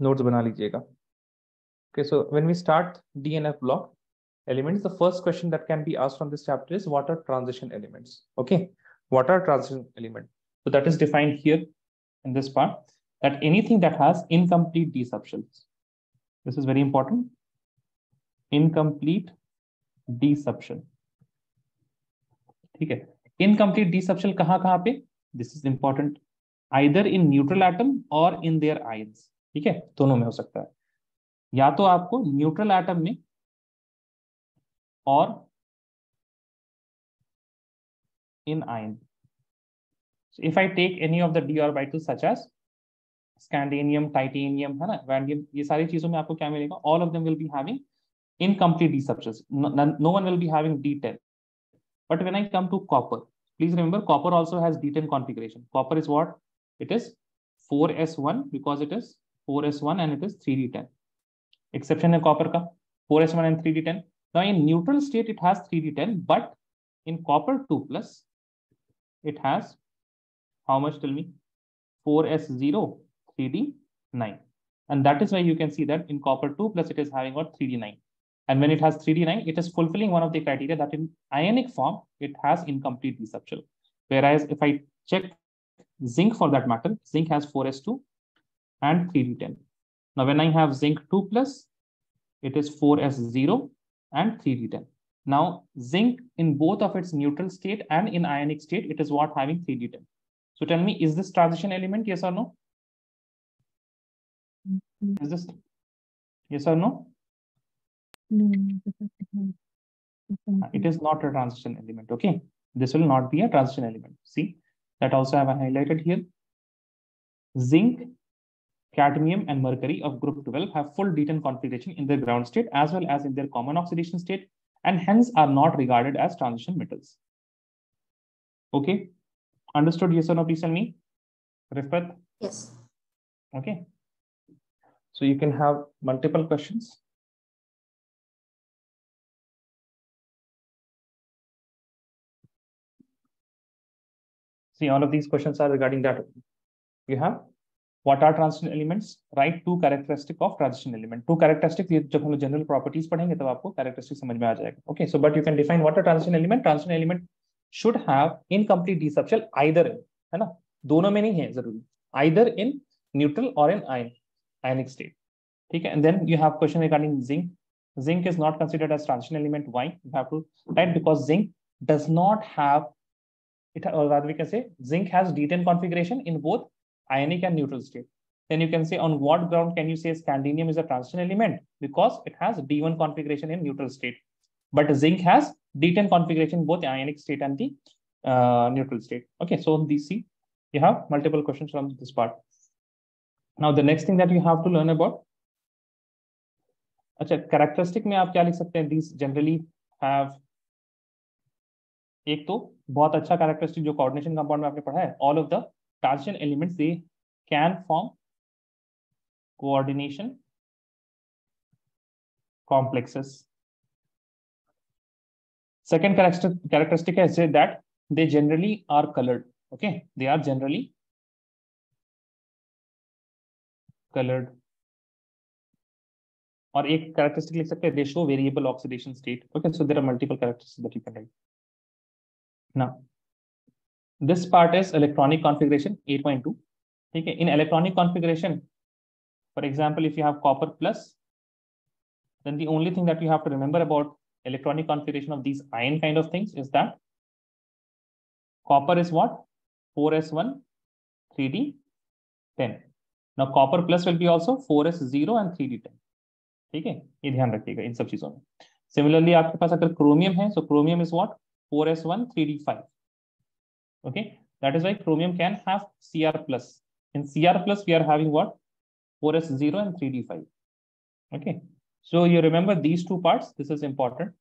Notes बना लीजिएगा. Okay, so when we start DNF block elements, the first question that can be asked from this chapter is what are transition elements? Okay, what are transition elements? So that is defined here in this part, that anything that has incomplete d subshells. This is very important. Incomplete d subshell. ठीक है. Incomplete d subshell कहाँ पे? This is important. Either in neutral atom or in their ions. ठीक है, दोनों में हो सकता है. या तो आपको न्यूट्रल एटम में और in ion. So if I take any of the d orbitals such as scandium, titanium, है ना, vanadium, ये सारी चीजों में आपको क्या मिलेगा? All of them will be having incomplete d subshells. No one will be having d10. But when I come to copper, please remember copper also has d10 configuration. Copper is what? It is 4s1 because it is 4s1 and it is 3d10. Exception है copper का 4s1 and 3d10. Now in neutral state it has 3d10, but in copper 2 plus it has how much? Tell me. 4s0 3d9, and that is why you can see that in copper 2 plus it is having what? 3d9. And when it has 3d9, it is fulfilling one of the criteria that in ionic form it has incomplete d subshell. Whereas if I check zinc for that matter, zinc has 4s2 and 3d10. Now when I have zinc 2 plus, it is 4s0 and 3d10. Now zinc in both of its neutral state and in ionic state, it is what? Having 3d10. So tell me, is this transition element? Yes or no? Is this yes or no? No. It is not a transition element. Okay, this will not be a transition element. See, that also I have highlighted here. Zinc, cadmium, and mercury of group 12 have full D10 configuration in their ground state as well as in their common oxidation state, and hence are not regarded as transition metals. Okay, understood? Yes or no? Please tell me. Rifat? Yes. Okay. So you can have multiple questions. See, all of these questions are regarding that. You have what are transition elements? Write two characteristic of transition element. Two characteristics. जब हम general properties पढ़ेंगे तब आपको characteristic समझ में आ जाएगा. Okay, so but you can define what a transition element. Transition element should have incomplete d subshell either in, है ना? दोनों में नहीं है जरूरी. Either in neutral or in ionic state. ठीक है. And then you have question regarding zinc. Zinc is not considered as transition element. Why? You have to write because zinc does not have it, or rather we can say zinc has D10 configuration in both ionic and neutral state. Then you can say on what ground can you say scandium is a transition element? Because it has D1 configuration in neutral state, but zinc has D10 configuration both ionic state and the neutral state. Okay, so these see you have multiple questions from this part. Now the next thing that you have to learn about, अच्छा characteristic में आप क्या लिख सकते हैं? These generally have, एक तो बहुत अच्छा कैरेक्टरिस्टिक जो कोऑर्डिनेशन कंपाउंड में आपने पढ़ा है, all of the transition elements they can form coordination complexes. Second characteristic है that they generally are coloured. Okay, they are generally coloured. और एक कैरेक्टरिस्टिक लिख सकते हैं they show variable oxidation state. Okay, so there are multiple characteristics that you can write. Now, this part is electronic configuration 8.2. Okay, in electronic configuration, for example, if you have copper plus, then the only thing that you have to remember about electronic configuration of these ion kind of things is that copper is what? 4s1 3d10. Now copper plus will be also 4s0 and 3d10. ठीक है, ये ध्यान रखिएगा इन सब चीजों में. Similarly, आपके पास अगर क्रोमियम है, so chromium is what? 4s1 3d5. Okay, that is why chromium can have Cr plus. In Cr plus we are having what? 4s0 and 3d5. Okay, so you remember these two parts. This is important.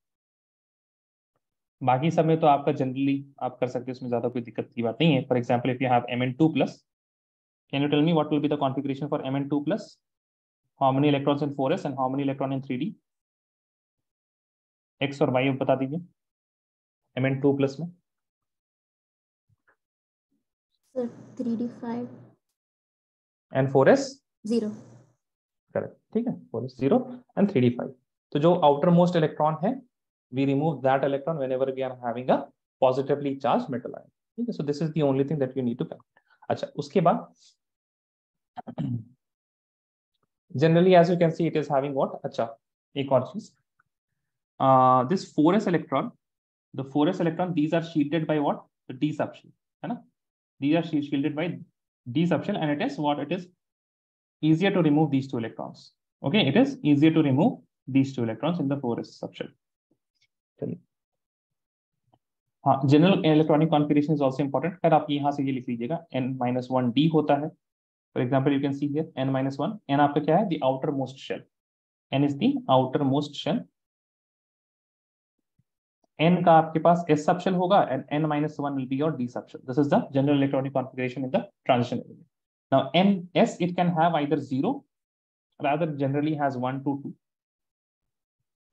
बाकी सब में तो आपका generally आप कर सकते हैं, उसमें ज्यादा कोई दिक्कत की बात नहीं है. For example if you have Mn2 plus, can you tell me what will be the configuration for Mn2 plus? How many electrons in 4s and how many electron in 3d? X और Y बता दीजिए Mn2 plus में. Sir, 3d5 and 4s 0. ठीक है, 4s0 and 3d5. तो जो outer most electron है, we remove that electron whenever we are having a positively charged metal ion. ठीक है, so this is the only thing that you need to calculate. अच्छा, उसके बाद generally as you can see it is having what, अच्छा एक और चीज, this 4s electron, the 4s electron, these are shielded by what, the d subshell, है ना, these are shielded by d subshell, and it is what, it is easier to remove these two electrons. Okay, it is easier to remove these two electrons in the 4s subshell. चलिए, हाँ, general electronic configuration is also important. खैर आप यहाँ से ये लिख लीजिएगा, n-1d होता है। For example you can see here n-1, n आपका क्या है, the outermost shell, n is the outermost shell. n का आपके पास s सबशेल होगा and n-1 will be your d subshell. This is the general electronic configuration in the transition element. Now n-s it can have either 0, rather generally has 1 to 2,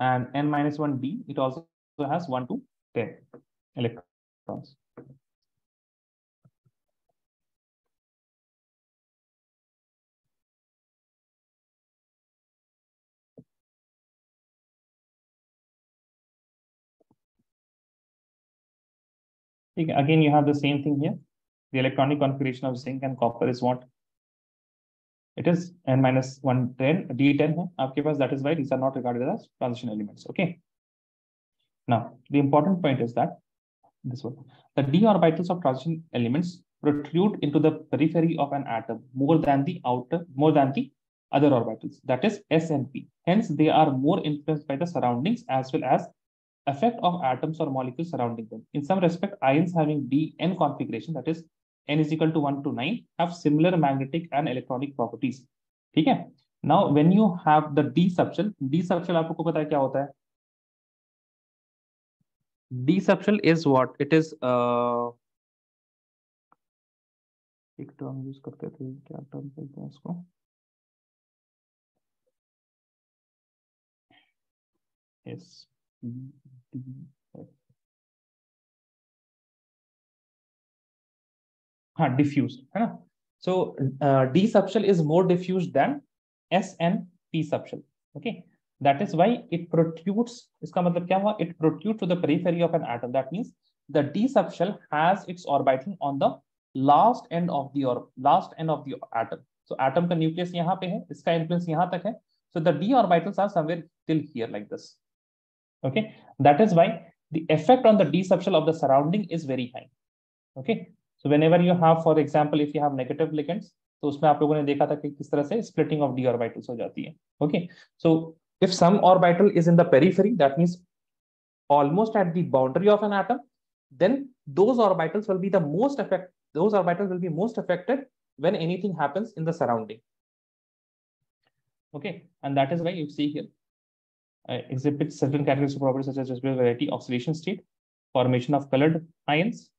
and n-1d it also has 1 to 10 electrons. Okay, again you have the same thing here. The electronic configuration of zinc and copper is what? It is n-110, d10 है आपके पास. That is why these are not regarded as transition elements. Okay. Now the important point is that this one, the d orbitals of transition elements protrude into the periphery of an atom more than the other orbitals, that is s and p. Hence they are more influenced by the surroundings as well as effect of atoms or molecules surrounding them. In some respect, ions having dn configuration, that is n is equal to 1 to 9, have similar magnetic and electronic properties. ठीक है. Now when you have the d subshell आपको पता है क्या होता है? D subshell is what? It is एक term use करते थे, क्या टर्म बोलते हैं इसको? Yes. हाँ, diffused है ना? So D subshell is more diffused than S and P subshell. Okay. That is why it protrudes. इसका मतलब क्या हुआ? It protrudes to the periphery of an atom. That means the D subshell has its orbital on the last end of the atom. So atom का nucleus यहाँ पे है, इसका influence यहाँ तक है. So the d orbitals are somewhere till here like this. Okay, that is why the effect on the d subshell of the surrounding is very high. Okay, so whenever you have, for example, if you have negative ligands, तो उसमें आप लोगों ने देखा था कि किस तरह से splitting of d orbitals हो जाती है. Okay, so if some orbital is in the periphery, that means almost at the boundary of an atom, then those orbitals will be most affected when anything happens in the surrounding. Okay, and that is why you see here exhibits certain characteristic properties such as variety, oxidation state, formation of colored ions,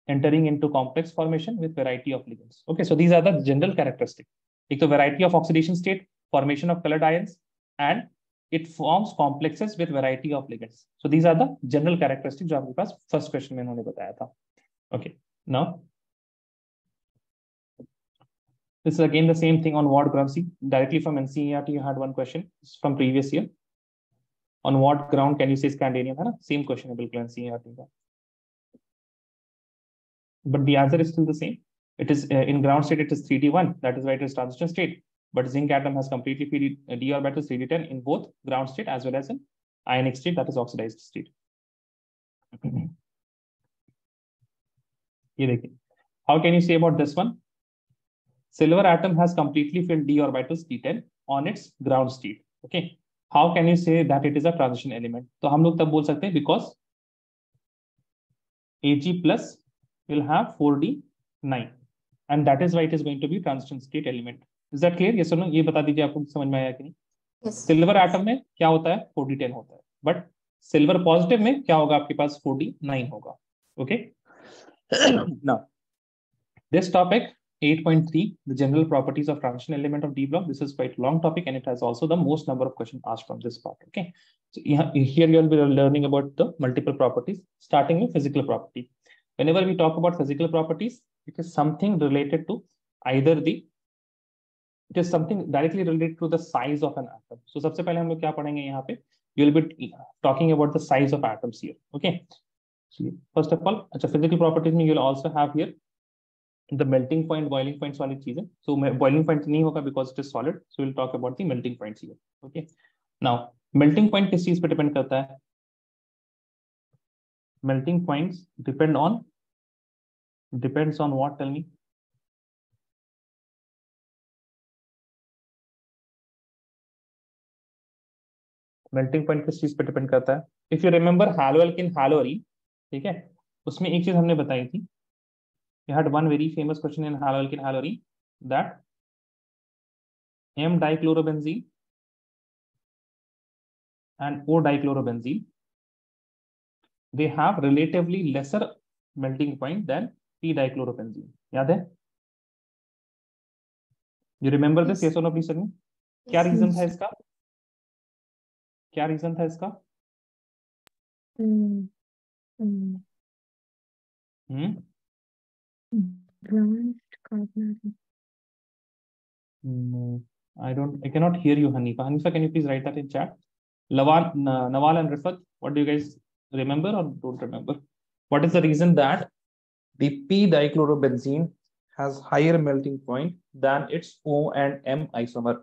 entering into complex formation with variety of ligands. Okay, so these are the general characteristics. एक तो variety of oxidation state, formation of colored ions, and it forms complexes with variety of ligands. So these are the general characteristics जो आपके पास first question में इन्होंने बताया था. Okay, now this is again the same thing on what ground. See, directly from NCERT you had one question from previous year. On what ground can you say scandium? है ना? Same question है बिल्कुल NCERT का. But the answer is still the same. It is in ground state it is 3d1, that is why it is transition state. But zinc atom has completely filled d orbitals 3d10 in both ground state as well as in ionic state, that is oxidized state. ये देखिए. How can you say about this one? Silver atom has completely filled d orbitals d10 on its ground state. Okay. How can you say that it is a transition element? तो हम लोग तब बोल सकते हैं because Ag plus will have 4d9 and that is why it is going to be transition state element. Is that clear? Yes or no? ये बता दीजिए आपको समझ में आया कि नहीं? Yes. सिल्वर एटम में क्या होता है? 4d10 होता है, बट सिल्वर पॉजिटिव में क्या होगा? आपके पास 4d9 होगा. Okay. Now this topic 8.3, the general properties of transition element of D block. This is quite a long topic and it has also the most number of questions asked from this part. Okay, so here you will be learning about the multiple properties, starting with physical property. Whenever we talk about physical properties, it is something related to either the it is something directly related to the size of an atom. So सबसे पहले हम लोग क्या पढ़ेंगे यहाँ पे, you will be talking about the size of atoms here. Okay, first of all, अच्छा physical properties में you will also have here the melting point, boiling point वाली चीजें. सो बॉइलिंग पॉइंट नहीं होगा because it is solid, so will talk about the melting points here. Okay, now melting point किस चीज पे depend करता है? melting points depends on what? Tell me. Melting point किस चीज पे डिपेंड करता है? If you remember haloalkane haloarene, ठीक है, उसमें एक चीज हमने बताई थी. You had one very famous question in haloalkane haloarene that M dichlorobenzene and O dichlorobenzene, they have relatively lesser melting point than P dichlorobenzene. याद है? You remember this? Yes or no, please tell me. क्या reason था इसका? क्या reason था इसका? Advanced carbon. No, I cannot hear you, Hanifa. Hanifa, can you please write that in chat? Nawal and Rifat, what do you guys remember or don't remember? What is the reason that the P dichlorobenzene has higher melting point than its O and M isomer?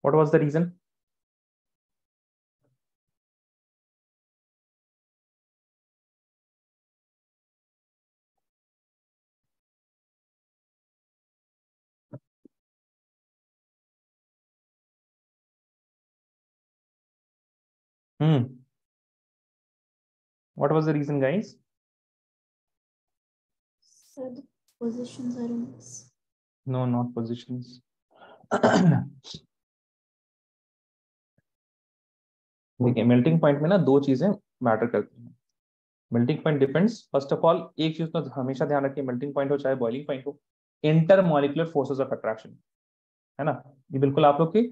What was the reason? What was the reason, guys? So the positions are in this. No, not positions. देखिए melting point में ना दो चीजें matter करती हैं. Melting point depends, first of all एक चीज तो हमेशा ध्यान रखिए, मेल्टिंग पॉइंट हो चाहे बॉइलिंग पॉइंट हो, इंटरमॉलिक्यूलर फोर्सेस ऑफ अट्रैक्शन, है ना. ये बिल्कुल आप लोग की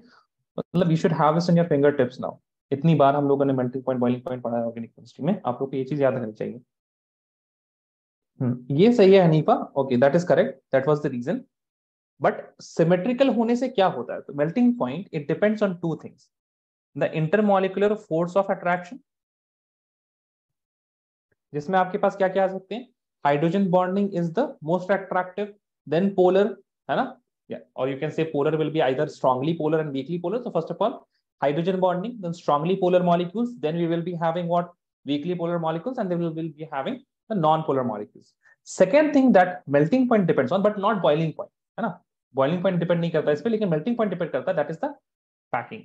मतलब you should have this in your finger tips now. इतनी बार हम लोगों ने मेल्टिंग पॉइंट बॉइलिंग पॉइंट पढ़ा है ऑर्गेनिक केमिस्ट्री में, आप लोग को ये चीज याद रखनी चाहिए. ये सही है Hanifa. Okay, that is correct, that was the reason. But symmetrical होने से क्या होता है? तो melting point it depends on two things, the intermolecular force of attraction, जिसमें आपके पास क्या क्या आ सकते हैं, hydrogen bonding is the most attractive, then polar, है ना, और you can say polar will be either strongly polar and weakly polar. So first of all, hydrogen bonding, then strongly polar molecules, then we will be having what, weakly polar molecules, and then we will be having the non-polar molecules. Second thing that melting point depends on, but not boiling point, है ना. boiling point depend नहीं करता इस पे, लेकिन melting point depend करता है, that is the packing.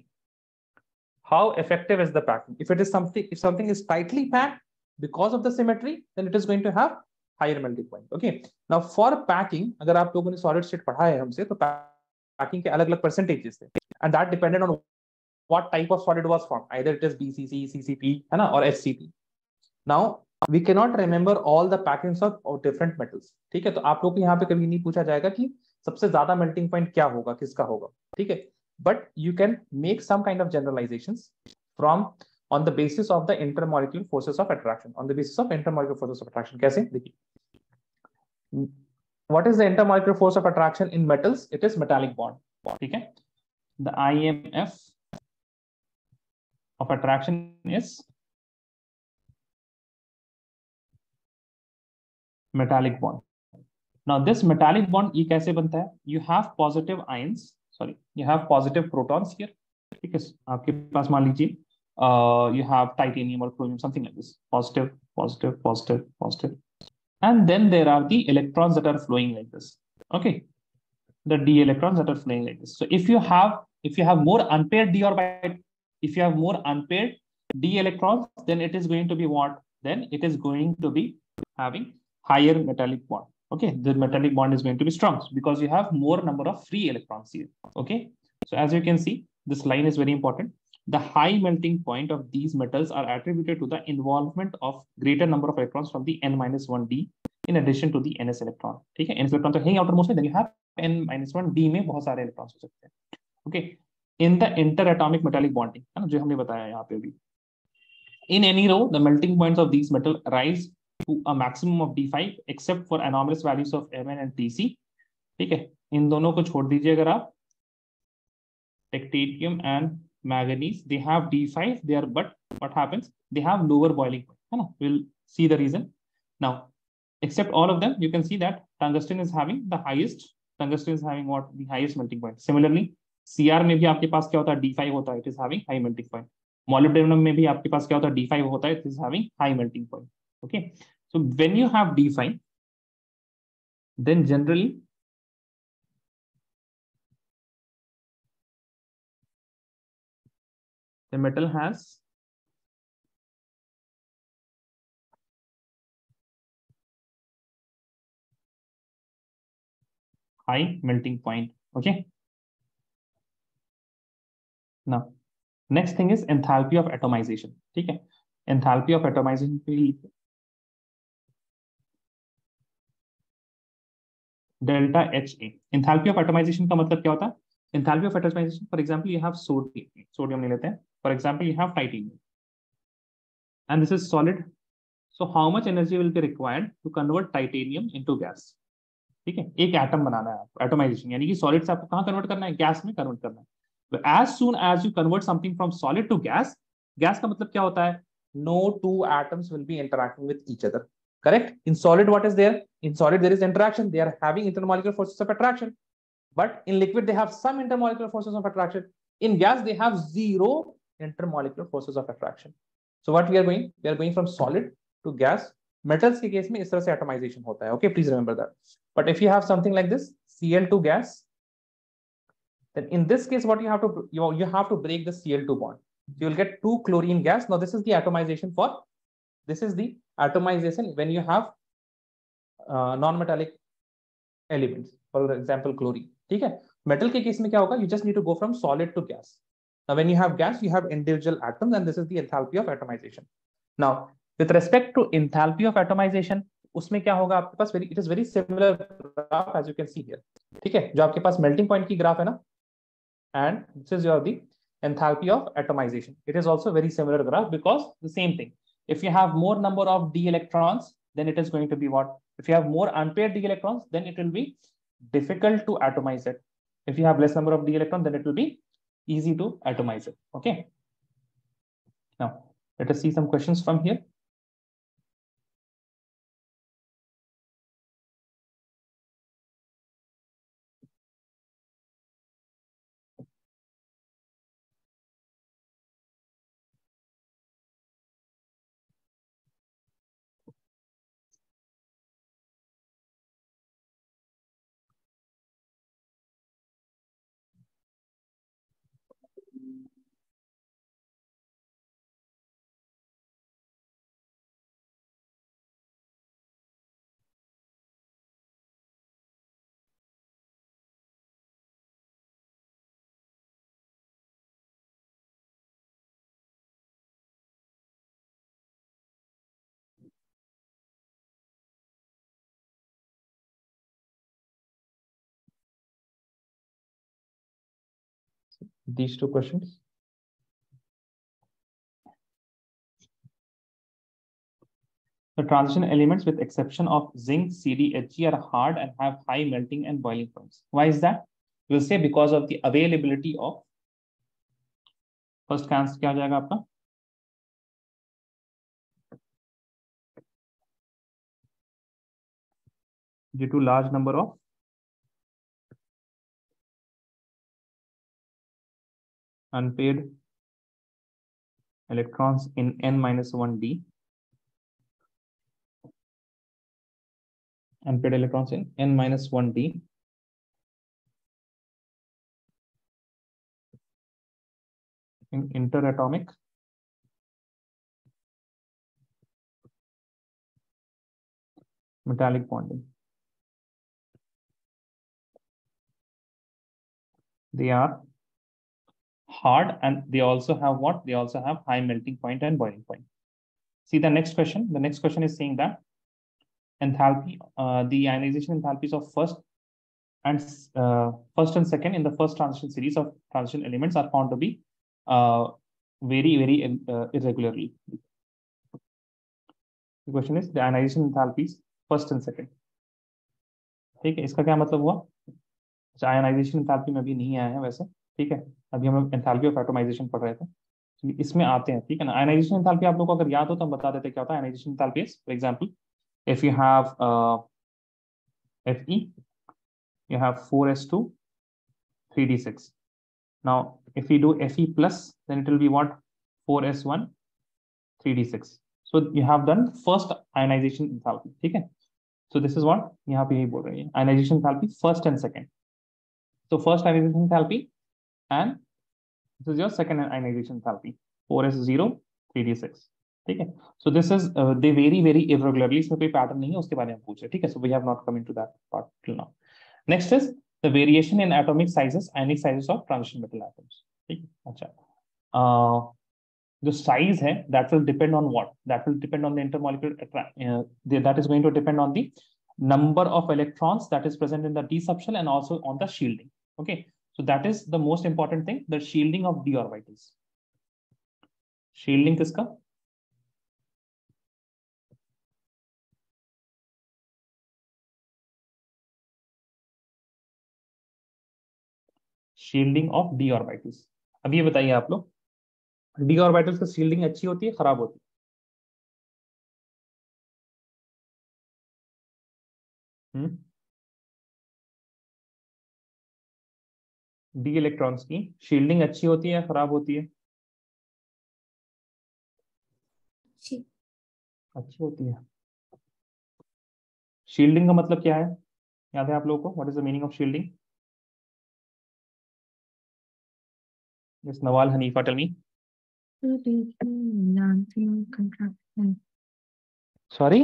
How effective is the packing? If it is something, if something is tightly packed because of the symmetry, then it is going to have higher melting point. Okay, now for packing, अगर आप लोगों ने solid state पढ़ा है हमसे, तो packing के अलग अलग percentages थे, and that depended on what type of solid was formed, either it is BCC, CCP, है ना, or HCP. Now we cannot remember all the packings of different metals. ठीक है, तो आप लोग को यहाँ पे कभी नहीं पूछा जाएगा कि सबसे ज्यादा melting point क्या होगा, किसका होगा, ठीक है. But you can make some kind of generalizations from on the basis of the intermolecular forces of attraction. On the basis of intermolecular forces of attraction, कैसे? देखिए, what is the intermolecular force of attraction in metals? It is metallic bond. ठीक है, the IMF of attraction is metallic bond. Now this metallic bond ये कैसे बनता है? You have positive ions, sorry, you have positive protons here. ठीक है, आपके पास मान लीजिए you have titanium or chromium, something like this, positive, positive, positive, positive, and then there are the electrons that are flowing like this. Okay, the d electrons that are flowing like this. So if you have more unpaired d orbital, if you have more unpaired d electrons, then it is going to be what? Then it is going to be having higher metallic bond. Okay, the metallic bond is going to be strong because you have more number of free electrons here. Okay, so as you can see, this line is very important. The high melting point of these metals are attributed to the involvement of greater number of electrons from the n-1 d in addition to the ns electron. ठीक है, ns electron तो है ही outermost में, then you have n-1 d में बहुत सारे electrons हो सकते हैं. Okay, in the interatomic metallic bonding, है ना, जो हमने बताया यहाँ पे भी, in any row the melting points of these metal rise to a maximum of d5 except for anomalous values of mn and tc. ठीक है, इन दोनों को छोड़ दीजिए अगर आप, technetium and manganese, they have D5 there, but what happens, they have lower boiling point, है ना? We'll see the reason now. Except all of them, you can see that tungsten is having the highest, tungsten is having what, the highest melting point. Similarly Cr में भी आपके पास क्या होता है, D5 होता है, it is having high melting point. Molybdenum में भी आपके पास क्या होता है, D5 होता है, it is having high melting point. Okay, so when you have D5, then generally the metal has high melting point. Okay, now next thing is enthalpy of atomization. ठीक है, enthalpy of atomization पे delta H A. enthalpy of atomization का मतलब क्या होता है? enthalpy of atomization, for example you have sodium ले लेते हैं, for example you have titanium and this is solid, so how much energy will be required to convert titanium into gas? ठीक है, एक एटम बनाना है आपको, एटोमाइजेशन यानी कि सॉलिड से आपको कहां कन्वर्ट करना है, गैस में कन्वर्ट करना है. as soon as you convert something from solid to gas, gas का मतलब क्या होता है, no two atoms will be interacting with each other. Correct? In solid, what is there? In solid, there is interaction. They are having intermolecular forces of attraction. But in liquid, they have some intermolecular forces of attraction. In gas, they have zero intermolecular forces of attraction. So what we are going? We are going from solid to gas. Metals के केस में इस तरह से atomization होता है. Okay, please remember that. But if you have something like this, Cl2 gas, then in this case, what you have to you have to break the Cl2 bond. You will get 2 chlorine gas. Now this is the atomization for, this is the atomization when you have non-metallic elements, for example chlorine. ठीक है, metal के केस में क्या होगा, you just need to go from solid to gas. Now when you have gas, you have individual atoms and this is the enthalpy of atomization. Now with respect to enthalpy of atomization, उसमें क्या होगा आपके पास, it is very similar graph as you can see here. ठीक है, जो आपके पास melting point की graph है ना, and this is your the enthalpy of atomization. It is also very similar graph because the same thing. If you have more number of d electrons, then it is going to be what? If you have more unpaired d electrons, then it will be difficult to atomize it. If you have less number of d electrons, then it will be easy to atomize it. Okay. Now let us see some questions from here. These two questions. The transition elements with exception of zinc, Cd, Hg are hard and have high melting and boiling points. Why is that? We'll say because of the availability of, first answer क्या हो जाएगा आपका, due to large number of unpaired electrons in n-1d, unpaired electrons in n-1d, in interatomic metallic bonding. They are hard and they also have what? They also have high melting point and boiling point. See the next question. The next question is saying that enthalpy, the ionization enthalpies of first and second in the first transition series of transition elements are found to be very irregularly. The question is the ionization enthalpies first and second. ठीक है, इसका क्या मतलब हुआ? Ionization enthalpy में भी नहीं आया है वैसे, ठीक है, अभी हम लोग एंथैल्पी ऑफ एटोमाइजेशन पढ़ रहे थे, इसमें आते हैं, ठीक है ना। आयनाइजेशन एंथैल्पी आप लोग को अगर याद हो तो हम बता देते क्या होता है ionisation enthalpy. For example, if you have Fe, you have 4s2 3d6. Now if we do Fe plus, then it will be what, 4s1 3d6. So you have done first ionization enthalpy, ठीक है। So this is what यहाँ पे यही बोल रही है, ionization enthalpy first and second. So first ionization enthalpy and this is your second ionization enthalpy, 4s0 3d6, ठीक है। So this is they vary very irregularly, इसमें कोई पैटर्न नहीं है, उसके बारे में पूछ रहे, ठीक है। So we have not come into that part till now. Next is the variation in atomic sizes, ionic sizes of transition metal atoms, ठीक है। अच्छा, जो size है that will depend on what, that will depend on the intermolecular that is going to depend on the number of electrons that is present in the d subshell and also on the shielding, okay। So that is the most important thing, the shielding of d orbitals. Shielding किसका, shielding of d orbitals. अब ये बताइए आप लोग, D orbitals की shielding अच्छी होती है खराब होती है? डी इलेक्ट्रॉन्स की शील्डिंग अच्छी होती है या खराब होती है? अच्छी होती है। शील्डिंग का मतलब क्या है, याद है आप लोगों को? What is the meaning of shielding? Yes, Nawal, Hanifa, tell me. Lanthanide contraction. Sorry?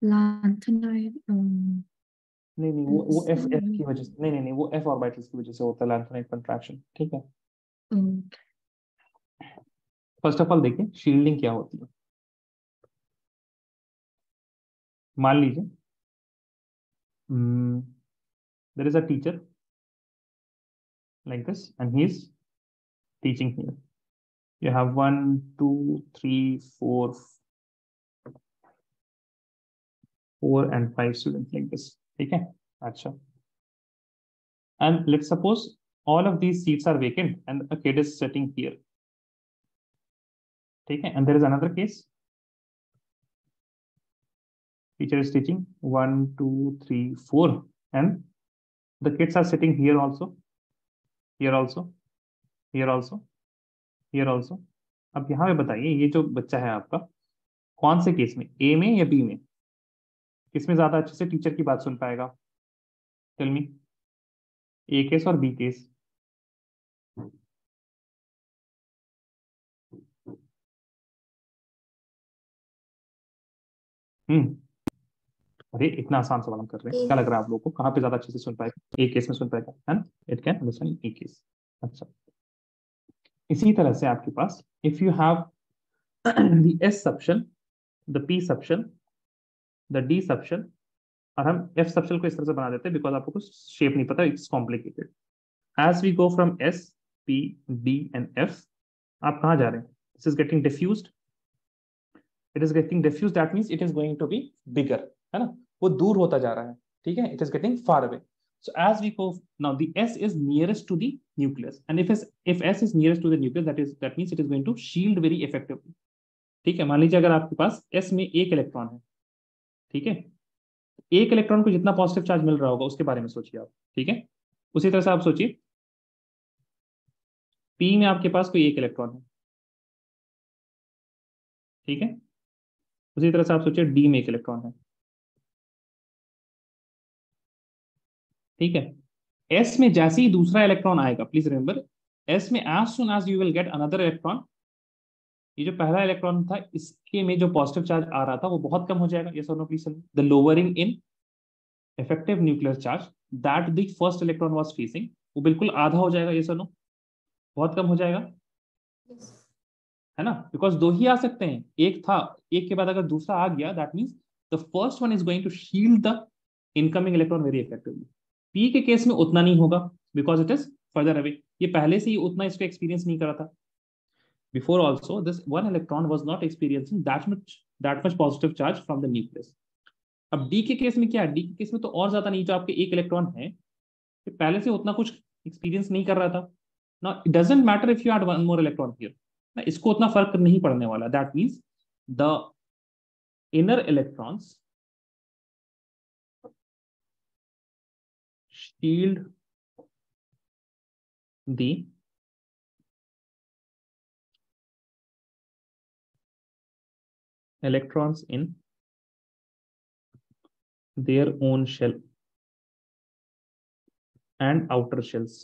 Lanthanide. नहीं वो एफ की वजह से, नहीं वो एफ ऑर्बिटल्स की वजह से होता है लैंथेनाइड कंट्रैक्शन, ठीक है। फर्स्ट ऑफ ऑल देखिए शील्डिंग क्या होती है। मान लीजिए there is a teacher like this and he is teaching here. You have 1 2 3 4 and 5 students like this, ठीक है। अच्छा, and let's suppose all of these seats are vacant and a kid is sitting here, ठीक है। and there is another case, teacher is teaching 1 2 3 4 and the kids are sitting here also, here also, here also, here also. अब यहाँ पे बताइए ये जो बच्चा है आपका कौन से केस में, ए में या बी में, किसमें ज्यादा अच्छे से टीचर की बात सुन पाएगा? टेल मी, ए केस और बी केस? अरे इतना आसान सवाल हम कर रहे हैं, क्या लग रहा है आप लोगों को कहाँ पे ज्यादा अच्छे से सुन पाएगा? ए केस में सुन पाएगा, है ना, it can understand a case. अच्छा, इसी तरह से आपके पास if you have the S subshell, the P subshell, the D subshell, और हम एफ सबशेल को इस तरह से बना देते हैं बिकॉज आपको कुछ शेप नहीं पता, it's complicated. As we go from s p d and f, आप कहाँ जा रहे हैं? This is getting diffused, it is getting diffused, that means it is going to be bigger, है ना, वो दूर होता जा रहा है, ठीक है, it is getting far away. So as we go now, the S is nearest to the nucleus, and if S is nearest to the nucleus, that means it is going to shield very effectively, ठीक है। मान लीजिए अगर आपके पास S में एक electron है, ठीक है, एक इलेक्ट्रॉन को जितना पॉजिटिव चार्ज मिल रहा होगा उसके बारे में सोचिए आप, ठीक है। उसी तरह से आप सोचिए P में आपके पास कोई एक इलेक्ट्रॉन है, ठीक है, उसी तरह से आप सोचिए D में एक इलेक्ट्रॉन है, ठीक है। S में जैसे ही दूसरा इलेक्ट्रॉन आएगा, प्लीज रिमेंबर, S में as soon as you will get another electron, ये जो पहला इलेक्ट्रॉन था इसके में जो पॉजिटिव चार्ज आ रहा था वो बहुत कम हो जाएगा। यस और no please? The lowering in effective nuclear charge that the first electron was facing, वो बिल्कुल आधा हो जाएगा। यस और नो? बहुत कम हो जाएगा, है ना, बिकॉज दो ही आ सकते हैं, एक था, एक के बाद अगर दूसरा आ गया that means the first one is going to shield the incoming electron very effectively. P के केस में उतना नहीं होगा because it is further away, ये पहले से ही उतना इसको एक्सपीरियंस नहीं करा था। Before also, this one electron was not experiencing that much positive charge from the nucleus. अब D के केस में क्या है? D के केस में तो और ज्यादा नहीं, जो आपके एक इलेक्ट्रॉन है पहले से उतना कुछ एक्सपीरियंस नहीं कर रहा था ना, it doesn't matter if you add one more electron here ना, इसको उतना फर्क नहीं पड़ने वाला. That means the inner electrons shield the electrons in their own shell and outer shells.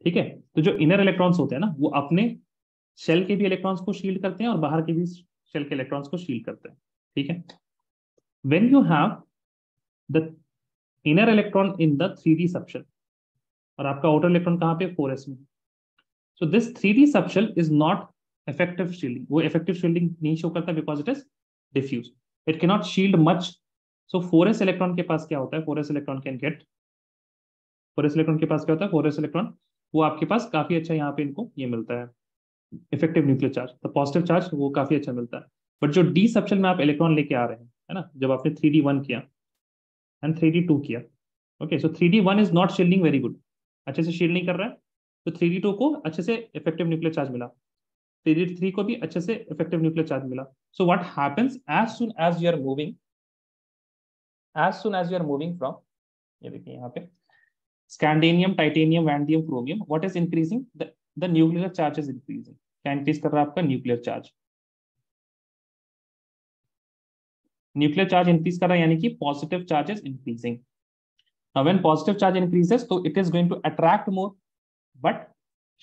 ठीक है, तो जो इनर इलेक्ट्रॉन्स होते हैं ना, वो अपने शेल के भी इलेक्ट्रॉन्स को शील्ड करते हैं और बाहर के भी शेल के इलेक्ट्रॉन्स को शील्ड करते हैं. ठीक है, when you have the inner electron in the 3D subshell और आपका आउटर इलेक्ट्रॉन कहाँ पे 4s में, so this 3D subshell is not effective shielding. वो इफेक्टिव शील्डिंग नहीं शो करता because it is diffuse, it can not shield much. So 4s electron के पास क्या होता है, 4s electron can get, 4s electron के पास क्या होता है, 4s इलेक्ट्रॉन वो आपके पास काफी अच्छा यहाँ पे इनको ये मिलता है इफेक्टिव न्यूक्लियर चार्ज, तो पॉजिटिव चार्ज वो काफी अच्छा मिलता है. बट जो डी सबशेल में आप इलेक्ट्रॉन लेके आ रहे हैं है ना, जब आपने 3D1 किया एंड 3D2 किया, okay, so 3D1 is not shielding very good, अच्छे से शील्ड नहीं कर रहा है, तो 3D2 को अच्छे से इफेक्टिव न्यूक्लियर चार्ज मिला, 3D3 को भी अच्छे से इफेक्टिव न्यूक्लियर चार्ज मिला. So what happens as soon as you are moving from, ये देखिए यहाँ पे scandium, titanium, vanadium, chromium, what is increasing, the nuclear charge is increasing. क्या इंक्रीज कर रहा है आपका nuclear charge, nuclear charge increase कर रहा है, यानी कि positive charge is increasing. Now when positive charge increases, so it is going to attract more, but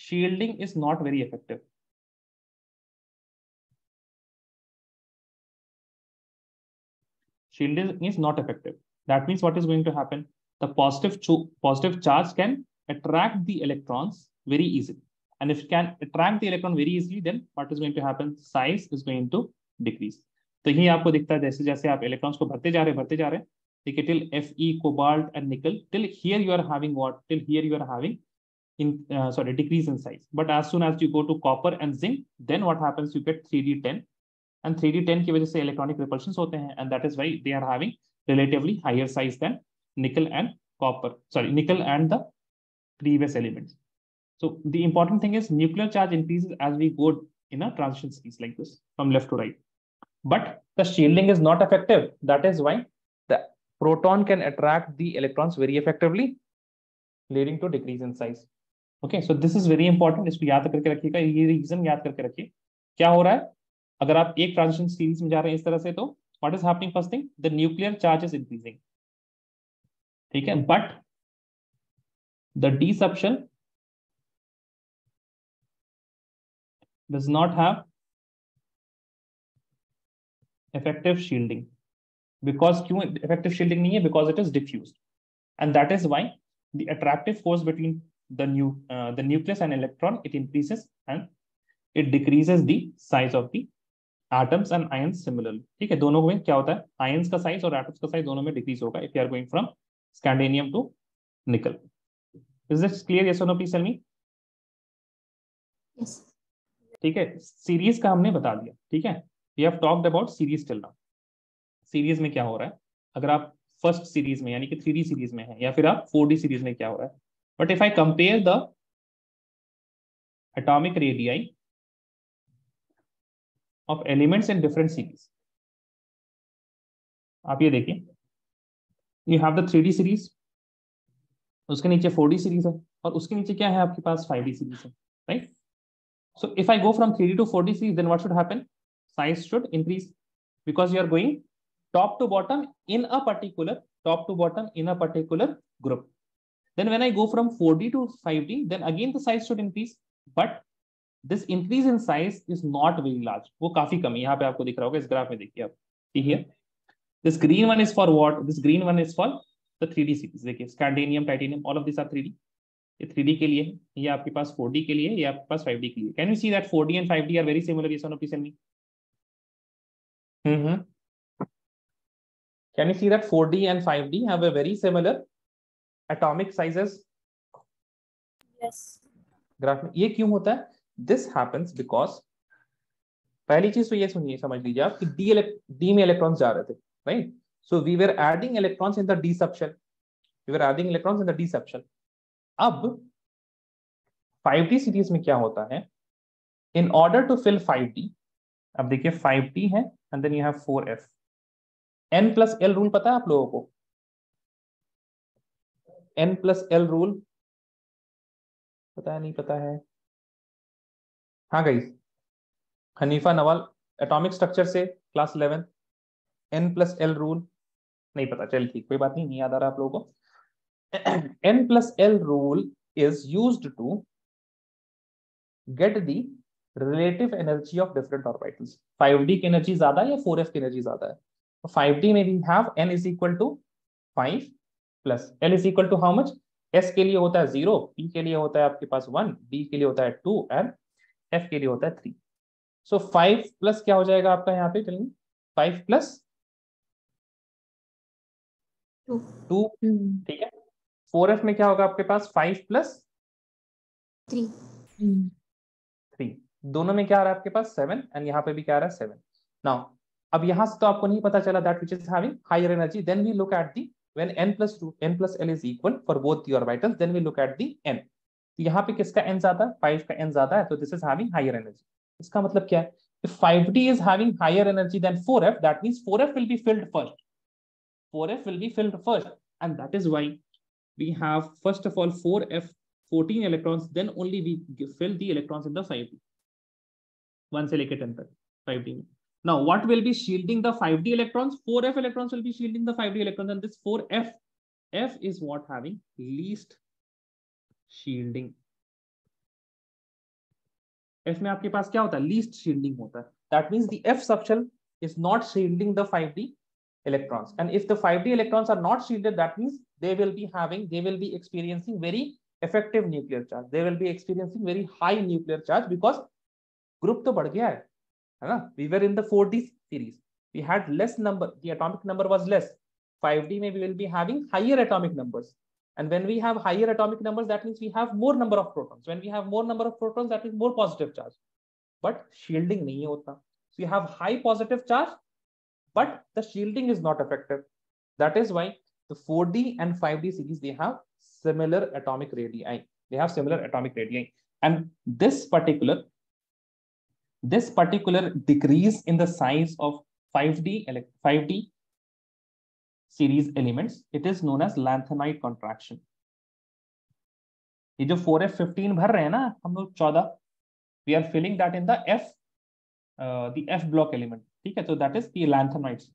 shielding is not very effective. Shielding is not effective. That means what is going to happen? The positive charge can attract the electrons very easily. And if it can attract the electron very easily, then what is going to happen? Size is going to decrease. तो यही आपको दिखता है, जैसे जैसे आप electrons को भरते जा रहे हैं, okay, till Fe, cobalt and nickel, till here you are having what? Till here you are having decrease in size. But as soon as you go to copper and zinc, then what happens? You get 3D10, and 3D10 की वजह से electronic repulsions होते हैं, and that is why they are having relatively higher size than nickel and nickel and the previous elements. So the important thing is nuclear charge increases as we go in a transition series like this from left to right. But the shielding is not effective. That is why the proton can attract the electrons very effectively, leading to decrease in size. Okay, so this is very important. इसको याद करके रखिएगा, ये reason याद करके रखिए. क्या हो रहा है अगर आप एक ट्रांजिशन सीरीज में जा रहे हैं इस तरह से, तो what is happening? First thing, the nuclear charge is increasing. ठीक है, but the d subshell does not have effective shielding. Because क्यों effective shielding नहीं है? Because it is diffused, and that is why the attractive force between the nucleus and electron, it increases and it decreases the size of the atoms and ions similarly. ठीक है, दोनों में क्या होता है, ions का size और atoms का size दोनों में decrease होगा if you are going from scandium to nickel. Is this clear? Yes or no? Please tell me. Yes. ठीक है, सीरीज का हमने बता दिया. ठीक है, we have talked about series till now. Series में क्या हो रहा है, अगर आप फर्स्ट सीरीज में यानी कि 3D सीरीज में है, या फिर आप 4D सीरीज में क्या हो रहा है. But if I compare the atomic radii of elements in different series, आप ये देखिए, you have the 3D series, उसके नीचे 4D सीरीज है, और उसके नीचे क्या है आपके पास 5D सीरीज है, right. So if I go from 3D to 4D series, then what should happen? Size should increase, because you are going top to bottom in a particular group. Then when I go from 4D to 5D, then again the size should increase, but this increase in size is not very large. वो काफी कम है, यहाँ पे आपको दिख रहा होगा, इस ग्राफ में देखिए आप. See here, this green one is for what? This green one is for the 3D series. देखिए, scandium, titanium, all of these are 3D. ये 3D के लिए है, ये आपके पास 4D के लिए, ये आपके पास 5D के लिए. Can you see that 4D and 5D are very similar? Yes or no? Please tell me. Can you see that 4D and 5D have a very similar atomic sizes? Yes. Graph में ये क्यों होता है? This happens because पहली चीज तो ये सुनिए, समझ लीजिए आप कि D में इलेक्ट्रॉन्स जा रहे थे, right? So we were adding electrons in the D subshell. We are adding electrons in the d section. अब 5d सीरीज में क्या होता है, in order to fill 5d, अब देखिए 5d है and then you have 4f। n+l rule पता है आप लोगों को? n+l रूल पता है, नहीं पता है? हाँ guys, Hanifa Nawal, atomic structure से क्लास 11, n+l रूल नहीं पता, चल ठीक, कोई बात नहीं, नहीं याद आ रहा आप लोगों को। n+l rule is used to get the relative energy of different orbitals. 5d की एनर्जी ज्यादा है या 4f की एनर्जी ज्यादा है? तो 5d में we have n is equal to 5 plus l is equal to how much? s के लिए होता है 0, p के लिए होता है आपके पास 1, d के लिए होता है 2 एंड f के लिए होता है 3। सो 5 प्लस क्या हो जाएगा आपका यहाँ पे, चलिए 5 प्लस 2, ठीक है। 4f में क्या होगा आपके पास? 5 प्लस 3 3, दोनों में क्या आ रहा है आपके पास? 7 एंड यहाँ पे भी क्या आ रहा है? 7। नाउ अब यहां से तो आपको नहीं पता चला that which is having higher energy, then we look at the when n+l is equal for both the orbitals, then we look at the n। तो यहाँ पे किसका n ज्यादा है? 5 का n ज्यादा है, तो this is having higher energy. इसका मतलब क्या है? if 5d is having higher energy than 4f, that means 4f will be filled first. 4f will be filled first, and that is why we have first of all 4f 14 electrons, then only we fill the electrons in the 5d, 1 से लेके 10 तक 5d में। Now what will be shielding the 5d electrons? 4f electrons will be shielding the 5d electrons, and this 4f, f is what having least shielding। f में आपके पास क्या होता है? लीस्ट शील्डिंग होता है। That means the f subshell is not shielding the 5d electrons, and if the 5d electrons are not shielded, that means they will be experiencing very effective nuclear charge, they will be experiencing very high nuclear charge because group तो बढ़ गया है ना? We were in the 4d series, we had less number, the atomic number was less. 5d में we will be having higher atomic numbers, and when we have higher atomic numbers, that means we have more number of protons. When we have more number of protons, that means more positive charge, but shielding नहीं होता, so you have high positive charge but the shielding is not effective. That is why the 4d and 5d series, they have similar atomic radii, and this particular decrease in the size of 5d series elements, it is known as lanthanide contraction। ये जो 4f15 भर रहे हैं ना हम लोग 14, we are filling that in the f block element, ठीक है? So that is the lanthanides,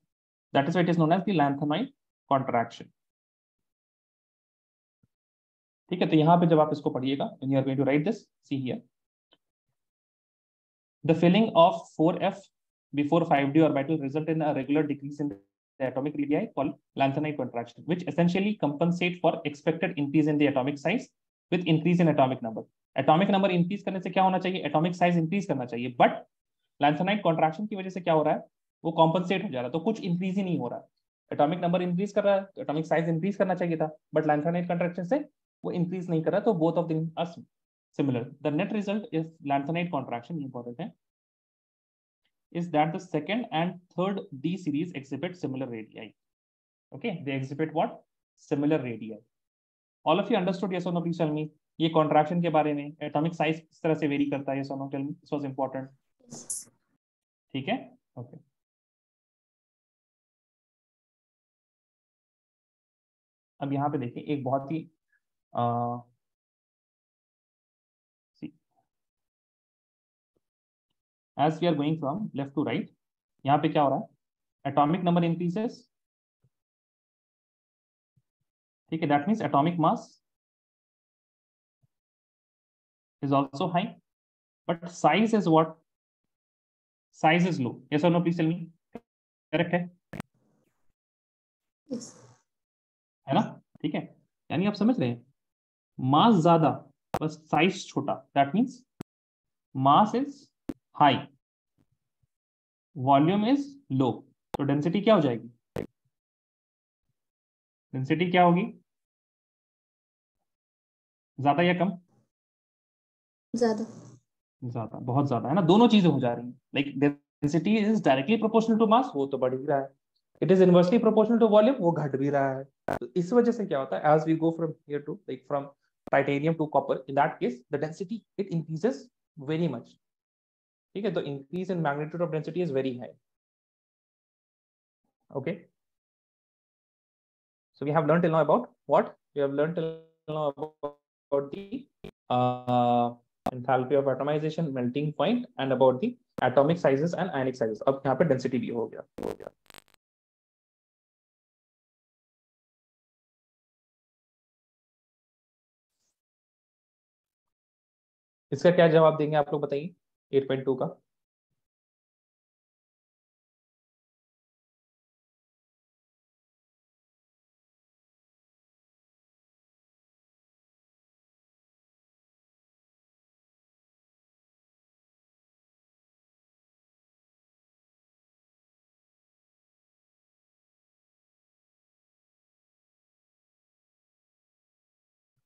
that is why it is known as the lanthanide contraction, ठीक है? तो यहाँ पे जब आप इसको पढ़िएगा, when you are going to write this, see here, the filling of 4f before 5d orbital result in a regular decrease in the atomic radii called lanthanide contraction, which essentially compensate for expected increase in the atomic size with increase in atomic number। atomic number increase करने से क्या होना चाहिए? atomic size increase करना चाहिए, but lanthanide contraction की वजह से क्या हो रहा है? वो compensate हो जा रहा है, तो कुछ increase ही नहीं हो रहा है। atomic number increase कर रहा है, तो atomic size increase करना चाहिए था, but lanthanide contraction से वो increase नहीं कर रहा, तो both of them are similar। The net result is lanthanide contraction, important है, is that the second and third d series exhibit similar radii। Okay, they exhibit what? Similar radii। All of you understood? Yes or no? Please tell me। ये contraction के बारे में, atomic size किस तरह से vary करता है? Yes or no? Tell me, this was important। ठीक है, okay। अब यहाँ पे देखिए एक बहुत ही as we are going from left to right, यहाँ पे क्या हो रहा है? Atomic number increases, ठीक है? That means atomic mass is also high, but size is what? Size is low। Yes or no? Please tell me। Correct है? Yes। है ना? ठीक है, यानी आप समझ रहे हैं, मास ज्यादा बस साइज छोटा, that means mass is high, volume is low, तो डेंसिटी क्या हो जाएगी? डेंसिटी क्या होगी? ज्यादा या कम? ज्यादा। ज्यादा, बहुत ज्यादा, है ना? दोनों चीजें हो जा रही हैं। Like density is directly proportional to mass, वो तो बढ़ ही रहा है। It is inversely proportional to volume, वो घट भी रहा है। तो इस वजह से क्या होता है, as we go from here to like from titanium to copper, in that case the density it increases very much. ठीक है, तो increase in magnitude of density is very high. Okay, so we have learned till now about what? We have learned till now about the enthalpy of atomization, melting point, and about the atomic sizes and ionic sizes. अब यहाँ पे density भी हो गया. इसका क्या जवाब देंगे आप लोग बताइए 8.2 का?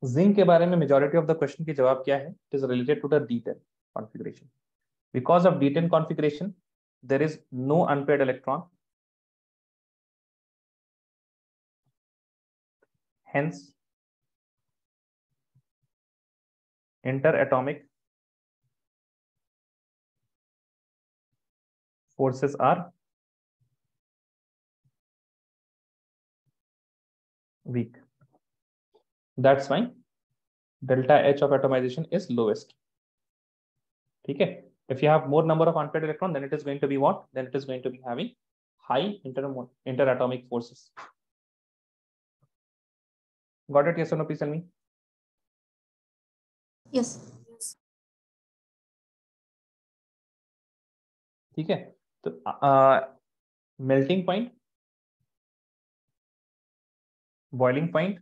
जिंक के बारे में मेजॉरिटी ऑफ द क्वेश्चन की जवाब क्या है? It is related to the D10 configuration. Because of D10 configuration, there is no unpaired electron. Hence, interatomic forces are weak. That's why delta H of atomization is lowest. ठीक है, if you have more number of unpaired electron, then it is going to be what? Then it is going to be having high interatomic forces. Got it? Yes or no? Please tell me. Yes. ठीक है, तो melting point, boiling point,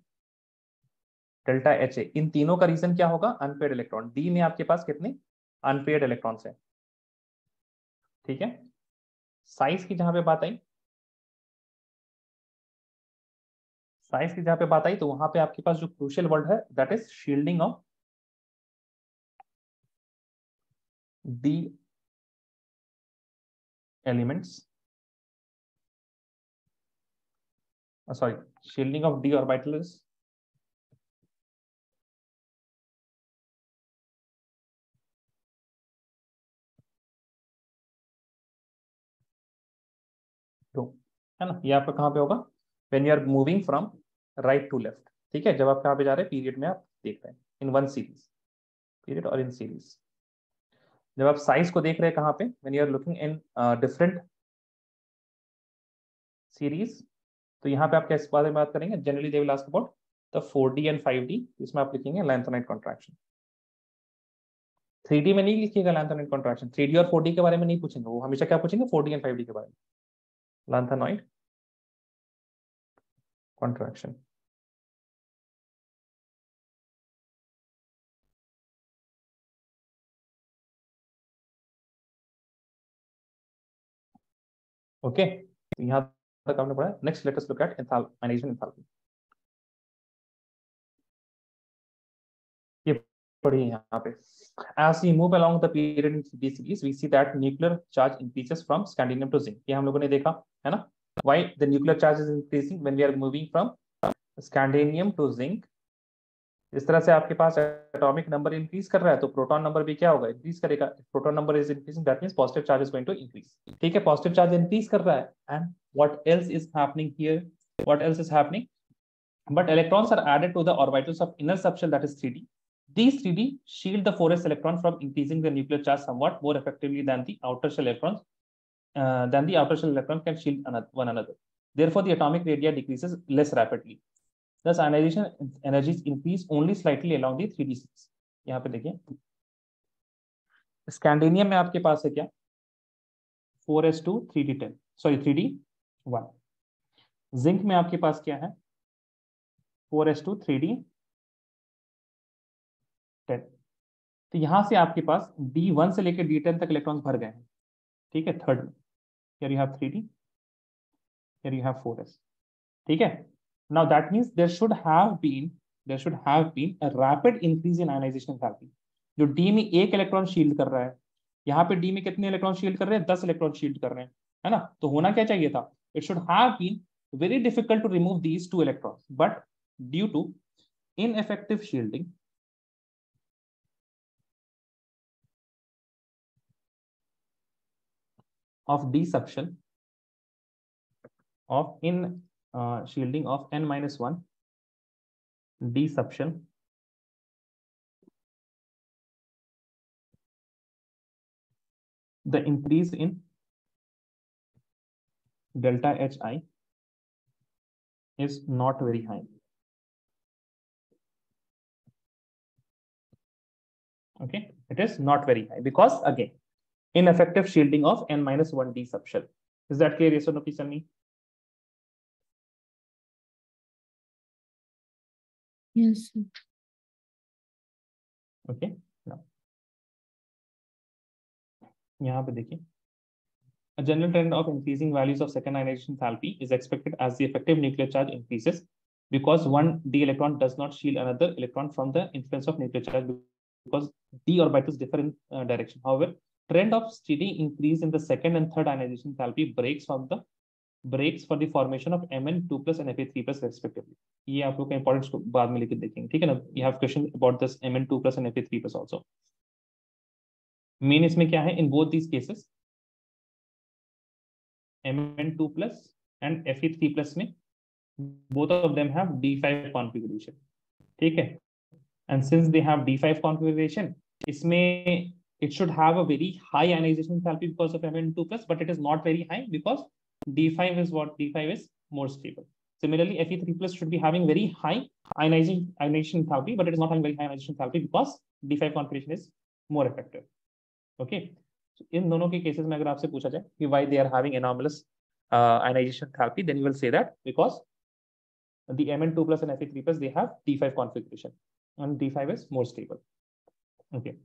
delta H A, इन तीनों का reason क्या होगा? Unpaired electron. D में आपके पास कितने अनपेयर्ड इलेक्ट्रॉन्स हैं? ठीक है, साइज की जहां पे बात आई, साइज की जहां पे बात आई, तो वहां पे आपके पास जो क्रूशियल वर्ड है that is shielding of d elements, sorry, shielding of d orbitals तो, है ना, ये आपका कहां पे होगा? When you are moving from right to left. ठीक है, जब आप कहां पे जा रहे हैं पीरियड में, आप देख रहे हैं इन वन सीरीज, पीरियड और इन सीरीज. जब आप साइज को देख रहे हैं कहां पे, when you are looking in different series, तो यहाँ पे आप किस बारे में बात करेंगे? Generally they will ask about the 4D and 5D. इसमें आप लिखेंगे लैंथेनाइट कॉन्ट्रैक्शन. 3D में नहीं लिखिएगा लैंथेनाइट कॉन्ट्रैक्शन. 3D और 4D के बारे में नहीं पूछेंगे, वो हमेशा क्या पूछेंगे? 4D एंड 5D के बारे में, लैंथेनाइट कॉन्ट्रैक्शन. ओके, तो यहाँ तक आपने पढ़ा. Next let us look at ionization enthalpy. ये पढ़िए यहाँ पे. As we move along the period in 3D series, we see that nuclear charge increases from scandium to zinc. ये हम लोगों ने देखा है ना. Why the nuclear charge is increasing when we are moving from scandium to zinc? इस तरह से आपके पास एटॉमिक नंबर इंक्रीज कर रहा है, तो प्रोटॉन नंबर भी क्या होगा? इंक्रीज करेगा. Proton number is increasing, that means positive charge is going to increase. ठीक है, पॉजिटिव चार्ज इंक्रीज कर रहा है. And what else is happening here? What else is happening? But electrons are added to the orbitals of inner subshell, that is 3D. These 3D shield the 4s electron from increasing the nuclear charge somewhat more effectively than the outer shell electrons. Than the outer shell electron can shield one another. Therefore, the atomic radii decreases less rapidly. Thus, ionization energies increase only slightly along the 3D series. यहाँ पे देखिए, स्कैंडिनियम में आपके पास है क्या? 4s2 3D10, sorry 3D1. Zinc में आपके पास क्या है? 4s2 3D10. तो यहां से आपके पास D1 से लेकर D10 तक इलेक्ट्रॉन्स भर गए हैं. ठीक है, थर्ड में here you have 3D, here you have 4s. ठीक है, now that means there should have been a rapid increase in ionization enthalpy. जो D में एक इलेक्ट्रॉन शील्ड कर रहा है, यहाँ पे D में कितने इलेक्ट्रॉन शील्ड कर रहे हैं? 10 इलेक्ट्रॉन शील्ड कर रहे हैं, है ना. तो होना क्या चाहिए था? It should have been very difficult to remove these two electrons, but due to ineffective shielding of desumption of shielding of n-1 desumption the increase in delta Hi is not very high. Okay, it is not very high because again, ineffective shielding of n-1 desumption. Is that clear? Yes or no, please tell me. Yes, sir. Okay, now यहाँ पे देखिए, a general trend of increasing values of second ionization enthalpy is expected as the effective nuclear charge increases, because one d electron does not shield another electron from the influence of nuclear charge, because d orbitals differ in direction. However, trend of steady increase in the second and third ionization enthalpy breaks for the formation of Mn2 plus and Fa3 plus respectively. ये आप लोग का important बाद में लेके देखेंगे, ठीक है ना. You have question about this Mn2 plus and Fa3 plus also. Main इसमें क्या है, in both these cases Mn2 plus and Fe3 plus में both of them have D5 configuration, ठीक है. And since they have D5 configuration, इसमें it should have a very high ionization enthalpy because of Mn2 plus, but it is not very high because D5 is what? D5 is more stable. Similarly, Fe3 plus should be having very high ionization enthalpy, but it is not having very high ionization enthalpy because D5 configuration is more effective. Okay. So in दोनों के cases में अगर आपसे पूछा जाए कि why they are having anomalous ionization enthalpy, then you will say that because the Mn2 plus and Fe3 plus, they have D5 configuration and D5 is more stable. Okay.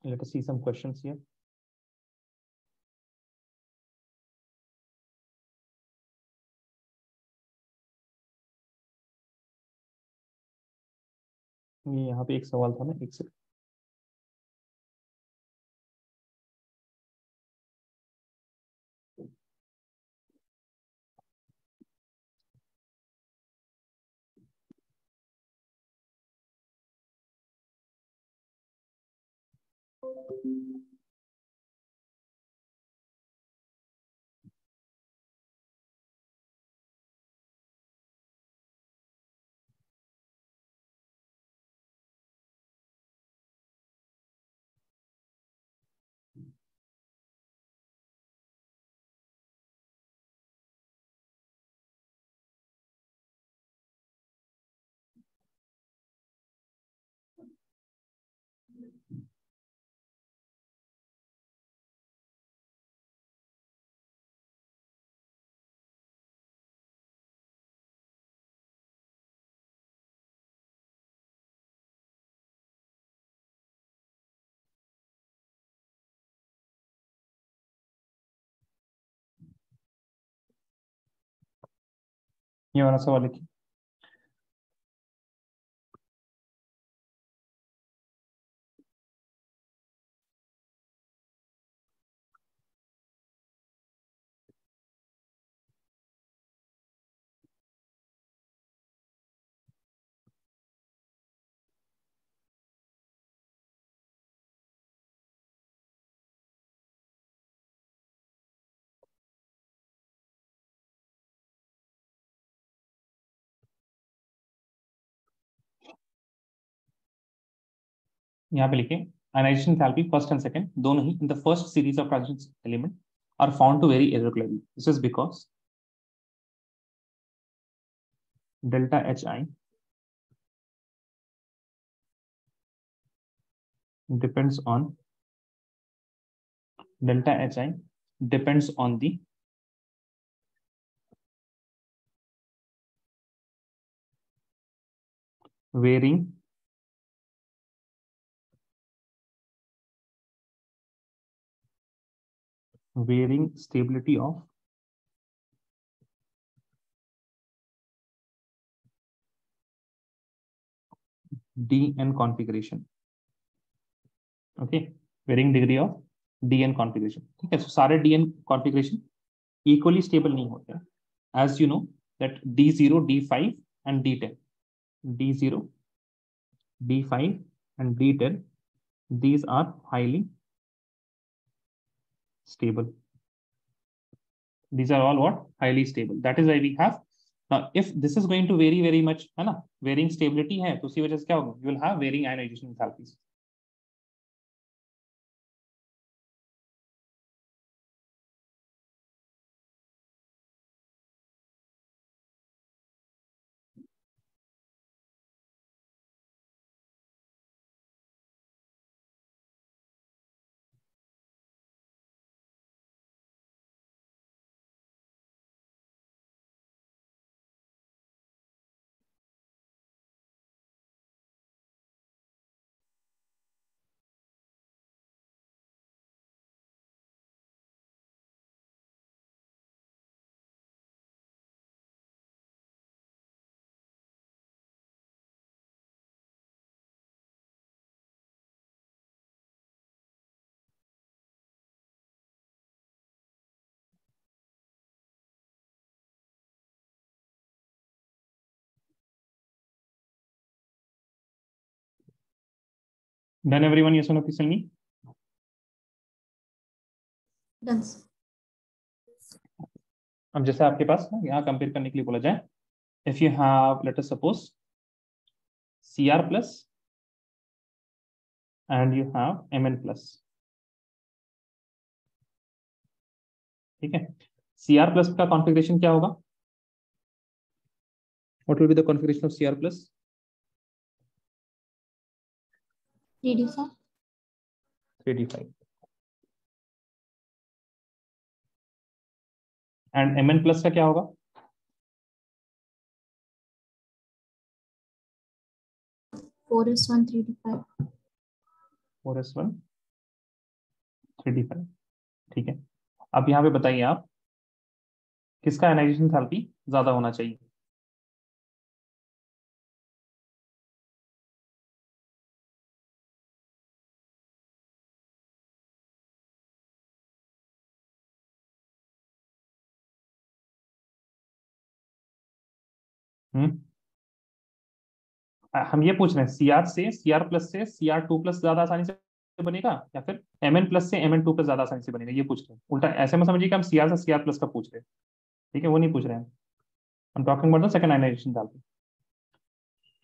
Let us see some questions here. ये यहाँ पे एक सवाल था ना, एक से ये वाला सवाल लिखिए. यहाँ पे लिखे ionization enthalpy first and second दोनों ही in the first series of transition element are found to vary irregularly. This is because delta Hi depends on the varying stability of Dn configuration. Okay, varying degree of DN configuration, ठीक है। सो सारे DN configuration equally stable नहीं होते, as you know that D0, D5 and D10, D0, D5 and D10, these are highly stable. These are all what? Highly stable. That is why we have, now if this is going to vary very much, है ना, varying stability है, तो उसी वजह से क्या होगा, you will have varying ionization enthalpies. Done everyone? Yes or no? Please tell me. Done. अब जैसे आपके पास ना यहाँ कंपेयर करने के लिए बोला जाए, if you have let us suppose Cr plus and you have Mn plus, ठीक है। Cr plus का कॉन्फ़िगरेशन क्या होगा? What will be the configuration of Cr plus? 3D5. 3D5. And Mn plus का क्या होगा? 4s1 3D5. 4s1 3D5, ठीक है। अब यहाँ पे बताइए आप, किसका आयनाइजेशन एंथैल्पी ज्यादा होना चाहिए? हम ये पूछ रहे हैं Cr से Cr प्लस से Cr2 प्लस ज्यादा आसानी से बनेगा, या फिर Mn प्लस से Mn2 प्लस ज्यादा आसानी से बनेगा, ये पूछ रहे हैं। उल्टा ऐसे में समझिए कि हम Cr से Cr प्लस का पूछ रहे हैं, ठीक है, वो नहीं पूछ रहे हैं। I'm talking about the second ionization enthalpy.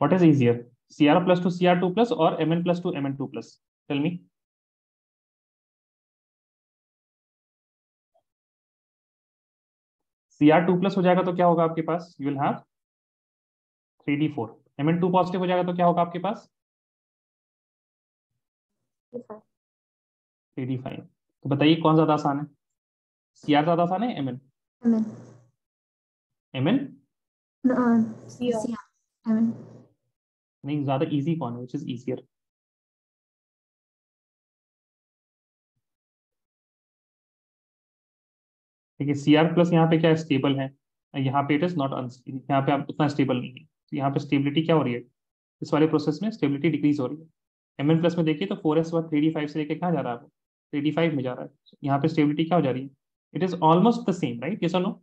What is easier, Cr plus to Cr2 plus or Mn plus to Mn2 plus? Tell me. Cr2 plus हो जाएगा तो क्या होगा आपके पास? You will have 3D4. Mn2 positive हो जाएगा तो क्या होगा आपके पास? 3D5. तो बताइए कौन ज्यादा आसान है? Cr ज्यादा आसान है Mn? Mn. Mn No, Yeah. Cr. Mn. नहीं, ज्यादा इजी कौन है? विच इज इजियर? ठीक है, Cr प्लस यहाँ पे क्या स्टेबल है, यहाँ पे इट इज नॉट, यहाँ पे आप उतना स्टेबल नहीं है, तो यहाँ पे स्टेबिलिटी क्या हो रही है, इस वाले प्रोसेस में स्टेबिलिटी डिक्रीज हो रही है। Mn प्लस में देखिए तो 4s1 3D5 से लेके कहाँ जा रहा है, 3D5 में जा रहा है। यहाँ पे स्टेबिलिटी क्या हो जा रही है? It is almost the same, right? Yes और नो?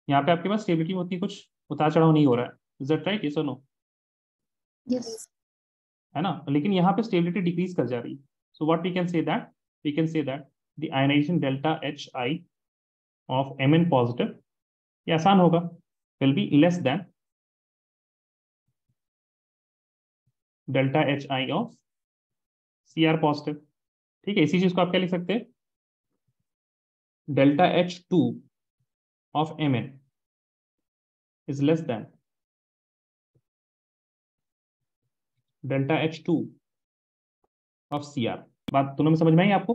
यहाँ पे आपके पास स्टेबिलिटी में उतनी कुछ उतार चढ़ाव नहीं हो रहा है, इज दैट राइट? यस और नो? Yes. है ना, लेकिन यहाँ पे स्टेबिलिटी डिक्रीज कर जा रही है। So what we can say that, we can say that the ionization delta HI of Mn positive, ये आसान होगा, will be less than delta HI of Cr positive, ठीक है। इसी चीज को आप क्या लिख सकते हैं? Delta H2 of Mn is less than delta H2 of Cr। बात दोनों में समझ में आई आपको?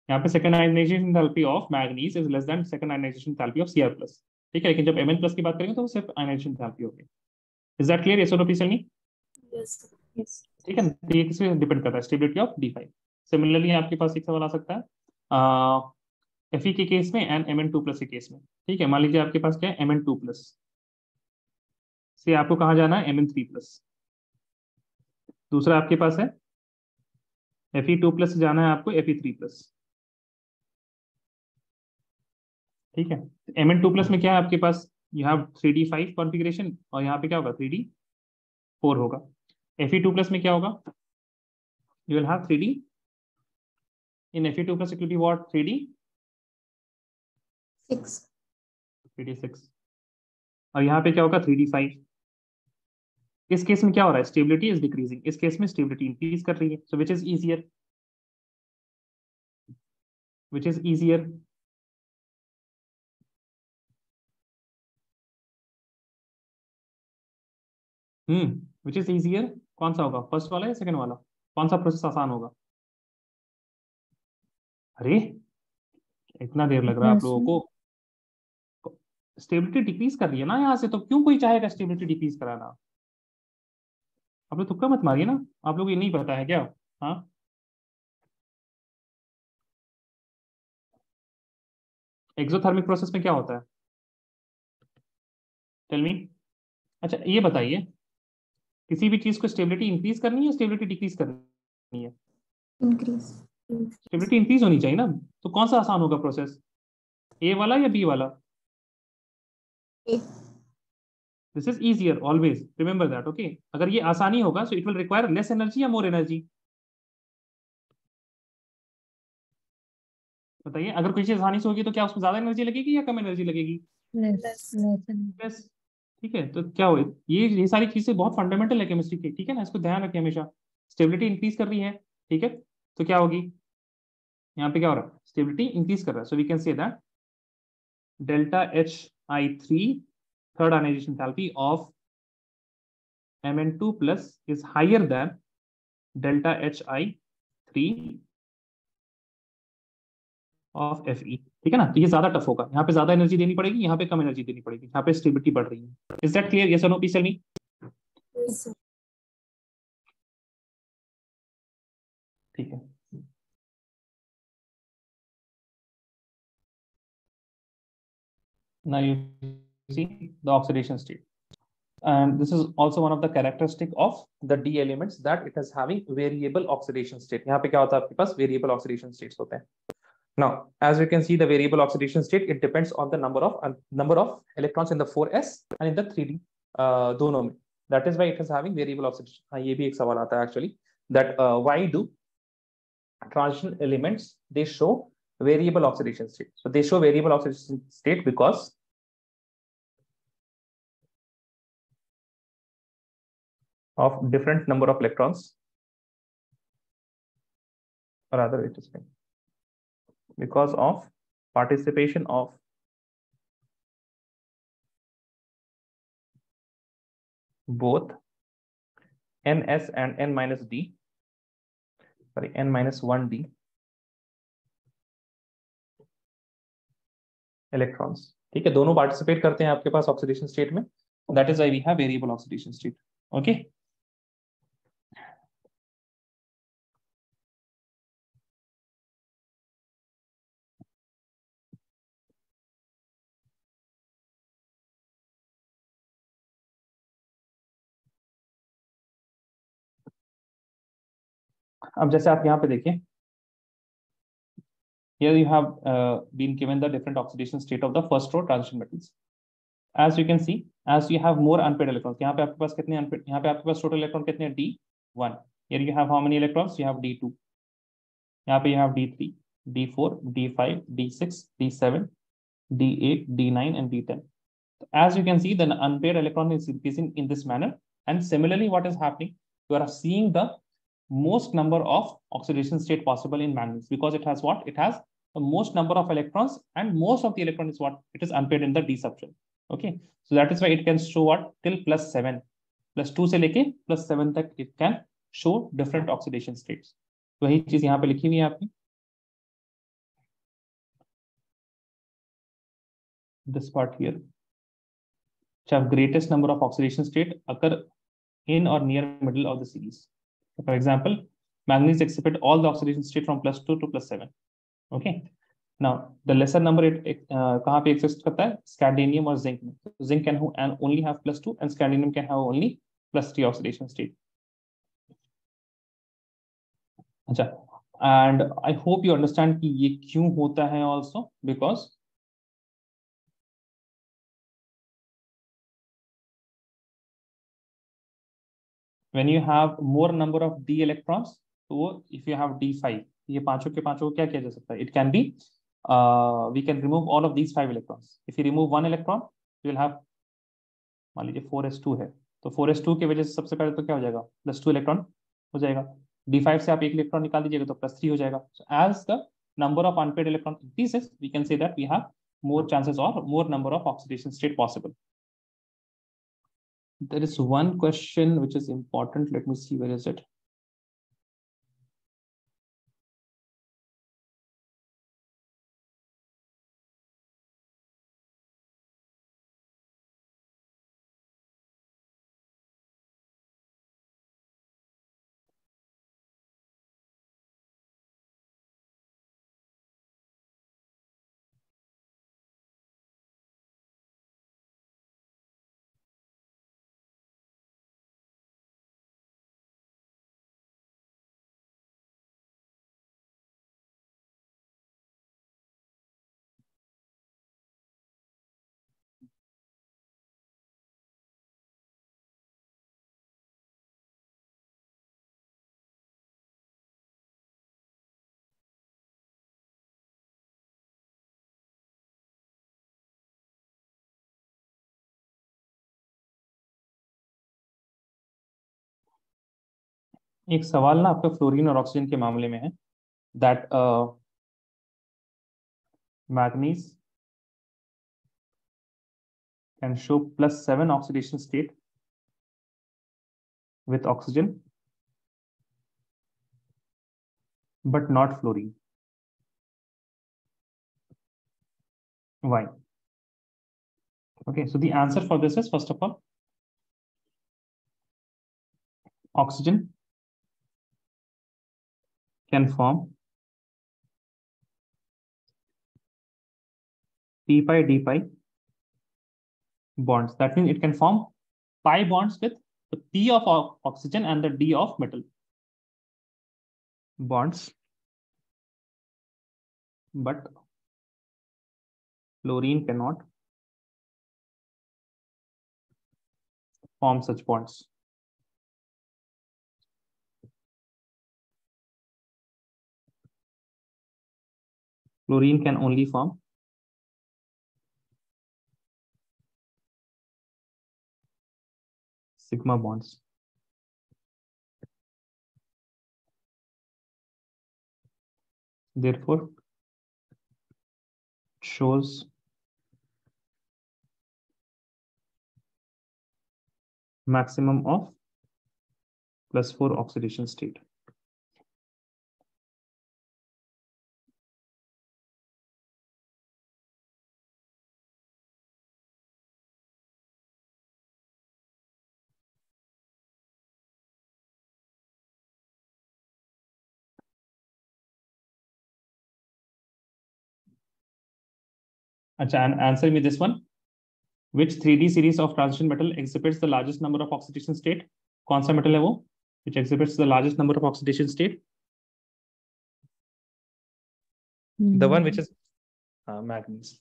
यहाँ पे second ionization enthalpy of manganese is less than second ionization enthalpy of Cr plus, ठीक है। लेकिन जब Mn प्लस की बात करेंगे तो सिर्फ आयनाइजेशन एंथैल्पी होगी। Is that clear? यस और no please tell me. Yes. Yes. ठीक है, तो ये किस पे डिपेंड करता है? Stability of D5। सिमिलरली आपके पास एक सवाल आ सकता है Fe के केस में एंड Mn2 प्लस के केस में, ठीक है। मान लीजिए आपके पास क्या है, Mn2 प्लस से आपको कहाँ जाना है, Mn3 प्लस। दूसरा आपके पास है Fe2+ से जाना है आपको Fe3+। ठीक है, Mn2+ में क्या है आपके पास, यू हैव 3d5 कॉन्फ़िगरेशन, और यहाँ पे क्या होगा 3d4 होगा। Fe2+ में क्या होगा, you will have 3d in Fe2+, it will be what 6. 3d6, और यहाँ पे क्या होगा 3d5। इस केस में क्या हो रहा है, स्टेबिलिटी इज डिक्रीजिंग, इस केस में स्टेबिलिटी इंक्रीज कर रही है। So which is easier, which is easier, which is easier, कौन सा होगा, फर्स्ट वाला या सेकंड वाला, कौन सा प्रोसेस आसान होगा? अरे इतना देर लग रहा है आप लोगों को, स्टेबिलिटी डिक्रीज कर रही है ना यहाँ से, तो क्यों कोई चाहेगा स्टेबिलिटी डिक्रीज कराना? आप लोग तुक्का मत मारिए ना, आप लोग ये नहीं पता है क्या? हाँ, एक्सोथर्मिक प्रोसेस में क्या होता है, टेल मी। अच्छा ये बताइए, किसी भी चीज को स्टेबिलिटी इंक्रीज करनी है, स्टेबिलिटी डिक्रीज करनी है? Increase. स्टेबिलिटी इंक्रीज होनी चाहिए ना, तो कौन सा आसान होगा प्रोसेस, ए वाला या बी वाला? A. This is easier, always remember that, okay. अगर ये आसानी होगा, so it will require less energy या मोर एनर्जी, बताइए। अगर कोई चीज आसानी से होगी तो क्या उसमें ज्यादा एनर्जी लगेगी या कम एनर्जी लगेगी? Less. बस, ठीक है, तो क्या हो, ये सारी चीजें बहुत फंडामेंटल है केमिस्ट्री की, ठीक है ना, इसको ध्यान रखें हमेशा। स्टेबिलिटी इंक्रीज कर रही है, ठीक है, तो क्या होगी, यहाँ पे क्या हो रहा है, स्टेबिलिटी इंक्रीज कर रहा है, so we can say that delta Hi3 third ionization enthalpy of Mn2+ is higher than delta Hi3 of Fe, ठीक है ना। तो ये ज्यादा टफ होगा, यहाँ पे ज्यादा एनर्जी देनी पड़ेगी, यहाँ पे कम एनर्जी देनी पड़ेगी, यहाँ पे स्टेबिलिटी बढ़ रही है। इज दैट क्लियर, यस और no, please tell me. Yes, sir. ठीक है, now you see the oxidation state, and this is also one of the characteristic of the D elements, that it is having variable oxidation state। यहाँ पे क्या होता है आपके पास, variable oxidation states होते हैं। Now as you can see, the variable oxidation state, it depends on the number of electrons in the 4s and in the 3d दोनों में, that is why it is having variable oxidation। हाँ, ये भी एक सवाल आता है actually, that why do transition elements, they show variable oxidation state? So they show variable oxidation state because of different number of electrons, or rather it is because of participation of both ns and n-d, sorry, n-1d electrons, ठीक है, दोनों participate करते हैं आपके पास oxidation state में, that is why we have variable oxidation state, okay. अब जैसे आप यहाँ पे देखिए, here you have been given the different oxidation state of the first row transition metals। as you can see, as you have more unpaired electrons, यहाँ पे आपके पास कितने unpaired, यहाँ पे आपके पास total electron कितने हैं, d1। here you have how many electrons, you have d2, यहाँ पे you have d3, d4, d5, d6, d7, d8, d9 and d10। as you can see, the unpaired electron is increasing in this manner, and similarly what is happening, you are seeing the most number of oxidation state possible in manganese, because it has what, it has the most number of electrons, and most of the electron is what, it is unpaired in the d subshell, okay। so that is why it can show what, till +7, +2 से लेके +7 तक it can show different oxidation states। तो वही चीज यहाँ पे लिखी हुई है आपकी, this part here, which have greatest number of oxidation state occur in or near middle of the series। so for example, manganese exhibit all the oxidation state from +2 to +7, okay। now the lesser number it कहाँ पे exist करता है, scandium और zinc में। so zinc can only have +2 and scandium can have only +3 oxidation state। अच्छा, and I hope you understand कि ये क्यों होता है also, because when you have more number of d electrons, तो वो if you have d5, ये पांचों के पांचों को क्या किया जा सकता है? It can be we can remove all of these 5 electrons. If you remove 1 electron, you will have, मान लीजिए 4s2 है, तो 4s2 की वजह से सबसे पहले तो क्या हो जाएगा? +2 इलेक्ट्रॉन हो जाएगा। d5 से आप एक इलेक्ट्रॉन निकाल दीजिएगा तो +3 हो जाएगा। So as the number of unpaired electron increases, we can say that we have more chances or more number of oxidation state possible. There is one question which is important. Let me see, where is it? एक सवाल ना आपका fluorine और oxygen के मामले में है, that manganese can show +7 oxidation state with oxygen but not fluorine. Why? Okay, so the answer for this is, first of all, oxygen can form p pi d pi bonds. That means it can form pi bonds with the p of oxygen and the d of metal bonds, but fluorine cannot form such bonds. Fluorine can only form sigma bonds. Therefore, it shows maximum of +4 oxidation state. अच्छा, and answer me this one. Which 3D series of transition metal exhibits the largest number of oxidation state? कौन सा metal है वो which exhibits the largest number of oxidation state? The one which is manganese.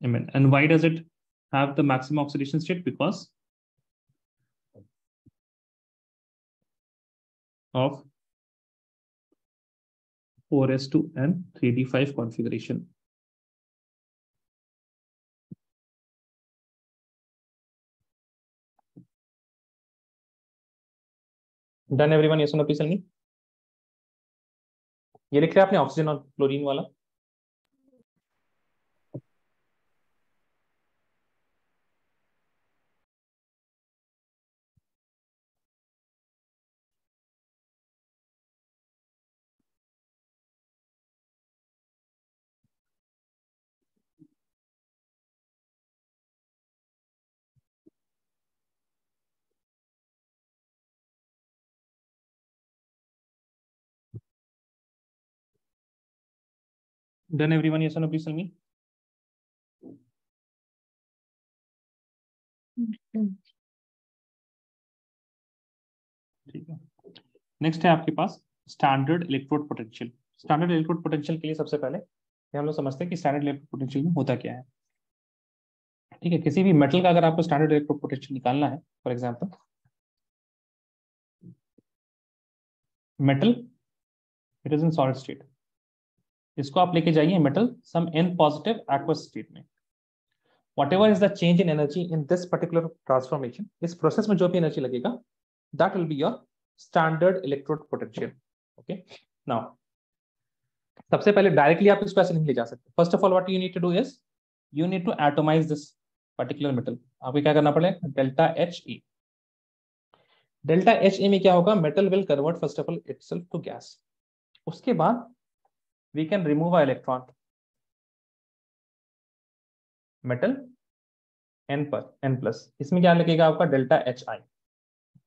Amen. And why does it have the maximum oxidation state? Because of 4s2 and 3d5 configuration. Done everyone? Yes or no, please tell me. ये लिख लिया आपने oxygen और chlorine वाला? Done everyone? Yes or no, please tell me. ठीक है, next है आपके पास standard electrode potential. Standard electrode potential के लिए सबसे पहले हम लोग समझते हैं कि स्टैंडर्ड इलेक्ट्रोड पोटेंशियल में होता क्या है। ठीक है, किसी भी मेटल का अगर आपको स्टैंडर्ड इलेक्ट्रोड पोटेंशियल निकालना है, for example metal it is in solid state, इसको आप लेके जाइए मेटल सम n पॉजिटिव एक्वस स्टेट में। whatever is the change in energy in this particular transformation, इस प्रोसेस में जो भी एनर्जी लगेगा that will be your standard electrode potential. Okay, now सबसे पहले डायरेक्टली आप इसको ऐसे नहीं ले जा सकते। First of all what you need to do is you need to atomize this particular metal. आपको क्या करना पड़ेगा, delta H E. Delta H E में क्या होगा, metal will convert first of all itself to gas. उसके बाद we can remove a electron metal n पर n प्लस, इसमें क्या लगेगा आपका delta H I.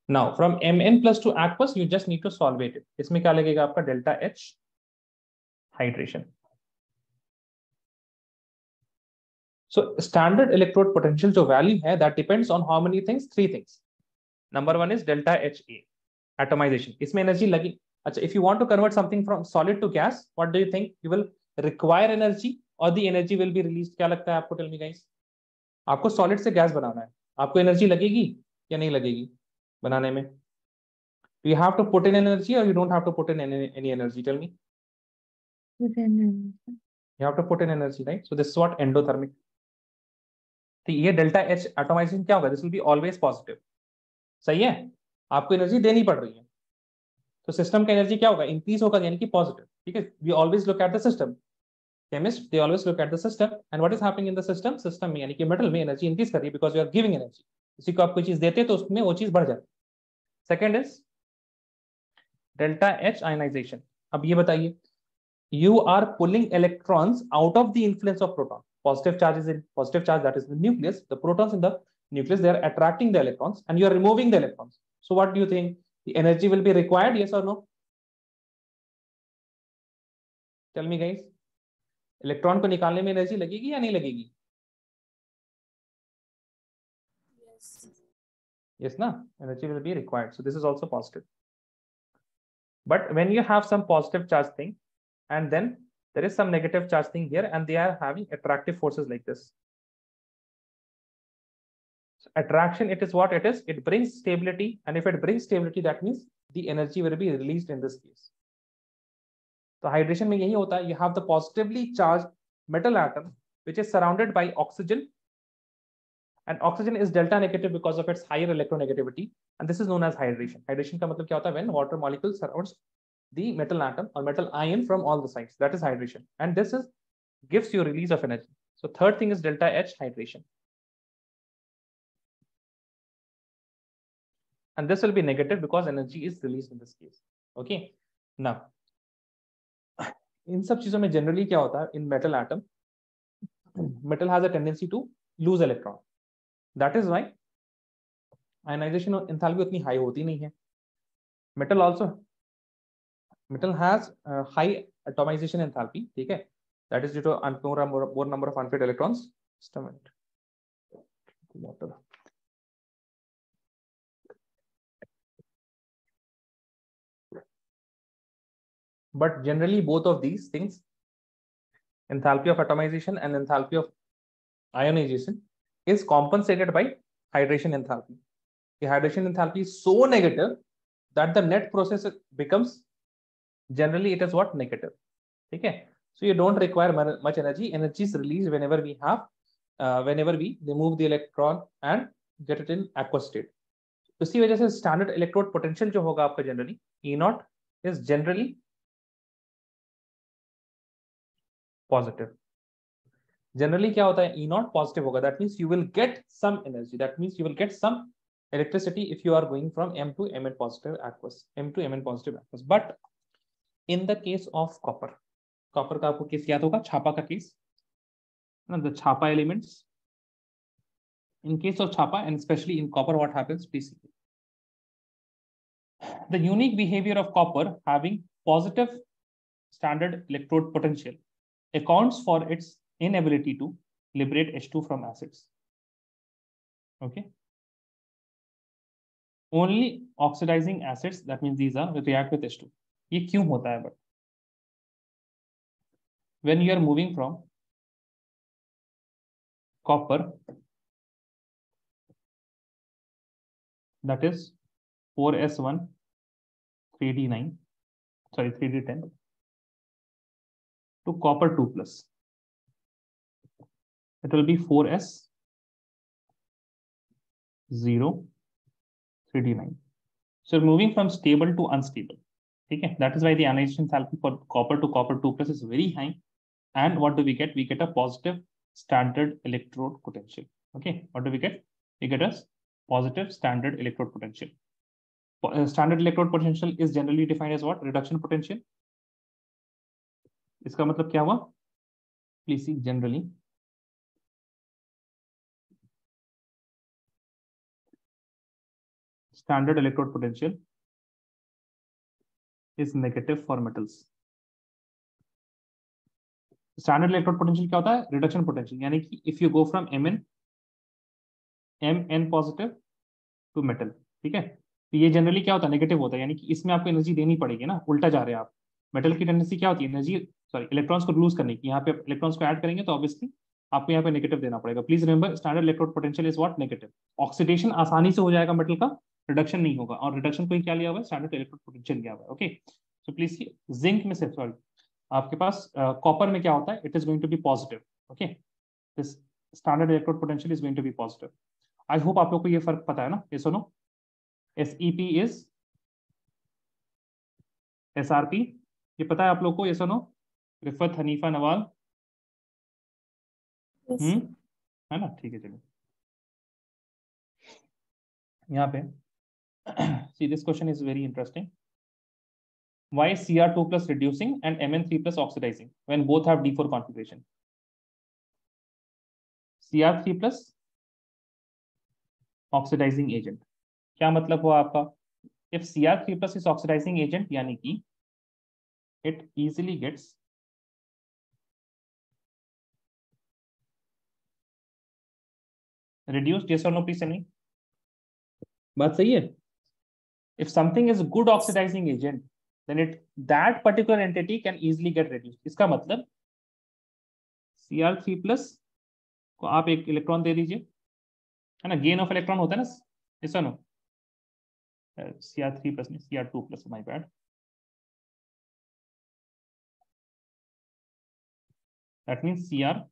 Now from Mn plus to aqueous you just need to solvate it, इसमें क्या लगेगा आपका delta H hydration. So standard electrode potential जो value है that depends on how many things, three things. Number one is delta HA, atomization. इसमें energy लगी। अच्छा, if you want to convert something from solid to gas, what do you think? You will require energy or the energy will be released? क्या लगता है आपको? Tell me guys. आपको solid से gas बनाना है, आपको energy लगेगी या नहीं लगेगी बनाने में? Do you have to put in energy or you don't have to put in any energy? Tell me. You have to put in energy, right? So this is what endothermic. तो ये delta H atomisation क्या होगा, this will be always positive. सही है, आपको energy देनी पड़ रही है तो सिस्टम का एनर्जी क्या होगा, इंक्रीज होगा, यानी कि पॉजिटिव। ठीक है, we always look at the system, chemist they always look at the system and what is happening in the system. System में यानी कि मेटल में एनर्जी इंक्रीज कर रही है because you are giving energy. किसी को आप कोई चीज देते हैं तो उसमें वो चीज बढ़ जाती है। Second is delta H ionization. अब ये बताइए, you are pulling electrons out of the influence of proton. Positive charge is in positive charge, that is the nucleus. The protons in the nucleus, they are attracting the electrons and you are removing the electrons. So what do you think, the energy will be required, yes or no? Tell me guys, electron को निकालने में energy लगेगी या नहीं लगेगी? Yes na, energy will be required. So this is also positive. But when you have some positive charge thing and then there is some negative charge thing here and they are having attractive forces like this. So attraction, it is what it is, it brings stability, and if it brings stability that means the energy will be released in this case. So hydration में यही होता है, you have the positively charged metal atom which is surrounded by oxygen and oxygen is delta negative because of its higher electronegativity and this is known as hydration. Hydration का मतलब क्या होता है, when water molecule surrounds the metal atom or metal ion from all the sides, that is hydration, and this is gives you release of energy. So third thing is delta H hydration, and this will be negative because energy is released in this case. Okay, now इन सब चीजों में generally क्या होता है, in metal atom, metal has a tendency to lose electron, that is why ionization enthalpy उतनी high होती नहीं है। Metal has high atomization enthalpy, ठीक है, that is due to more number of unpaired electrons. Just a minute. Water. But generally both of these things, enthalpy of atomization and enthalpy of ionization, is compensated by hydration enthalpy. The hydration enthalpy is so negative that the net process becomes, generally it is what, negative. Okay, so you don't require much energy. Energy is released whenever we have whenever we remove the electron and get it in aqueous state. इसी वजह से standard electrode potential जो होगा आपका generally E not is generally positive. Generally क्या होता है, E not positive होगा, that means you will get some energy, that means you will get some electricity if you are going from M to Mn positive aqueous, M to Mn positive aqueous. But in the case of copper, copper का आपको case याद होगा, छापा का case, the छापा elements. In case of छापा and especially in copper, what happens, please see. The unique behavior of copper having positive standard electrode potential accounts for its inability to liberate H2 from acids. Okay. Only oxidizing acids, that means these are react with H2. ये क्यों होता है? But when you are moving from copper, that is 4s1 3d9, sorry 3d10, to copper 2 plus, it will be 4s 0 3d9. So moving from stable to unstable. Okay, that is why the ionization enthalpy for copper to copper 2 plus is very high. And what do we get? We get a positive standard electrode potential. Okay, what do we get? We get a positive standard electrode potential. Standard electrode potential is generally defined as what? Reduction potential. इसका मतलब क्या हुआ? Please see generally. Standard electrode potential is negative for metals. Standard electrode potential क्या होता है? Reduction potential, यानी कि if you go from M N positive to metal, ठीक है, तो ये जनरली क्या होता है? नेगेटिव होता है, यानी कि इसमें आपको एनर्जी देनी पड़ेगी ना, उल्टा जा रहे हैं आप। मेटल की टेंडेंसी क्या होती है? एनर्जी, सॉरी, इलेक्ट्रॉन्स को लूज करने की। यहाँ पे इलेक्ट्रॉन्स को ऐड करेंगे तो ऑब्वियसली आपको यहाँ पे नेगेटिव देना पड़ेगा। Please remember, standard electrode potential is what? Negative. Oxidation आसानी से हो जाएगा मेटल का, रिडक्शन नहीं होगा। और रिडक्शन को ही क्या लिया हुआ है? स्टैंडर्ड इलेक्ट्रोड पोटेंशियल लिया हुआ है। ओके, सो प्लीज जिंक में से, सॉरी, आपके पास कॉपर में क्या होता है? It is going to be positive. Okay, this standard electrode potential is going to be positive. I hope आप लोग को ये फर्क पता है ना? ये सुनो, SEP इज SRP, ये पता है आप लोग को? ये सुनो, Rifat, Hanifa, Nawal, Yes, sir. है ना? ठीक है, चलिए यहाँ पे see this question is very interesting. Why is Cr2 plus reducing and Mn3 plus oxidizing when both have D4 configuration? Cr3 plus oxidizing agent, क्या मतलब हुआ आपका? If Cr3 plus is oxidizing agent, यानी कि it easily gets reduced. Yes or no, please? नहीं, बात सही है? If something is good oxidizing agent, then that particular entity can easily get reduced. इसका मतलब Cr3 plus को आप एक इलेक्ट्रॉन दे दीजिए, है ना? गेन ऑफ इलेक्ट्रॉन होता है ना, yes or no? Cr3 plus नहीं, Cr2 plus, my bad. That means Cr2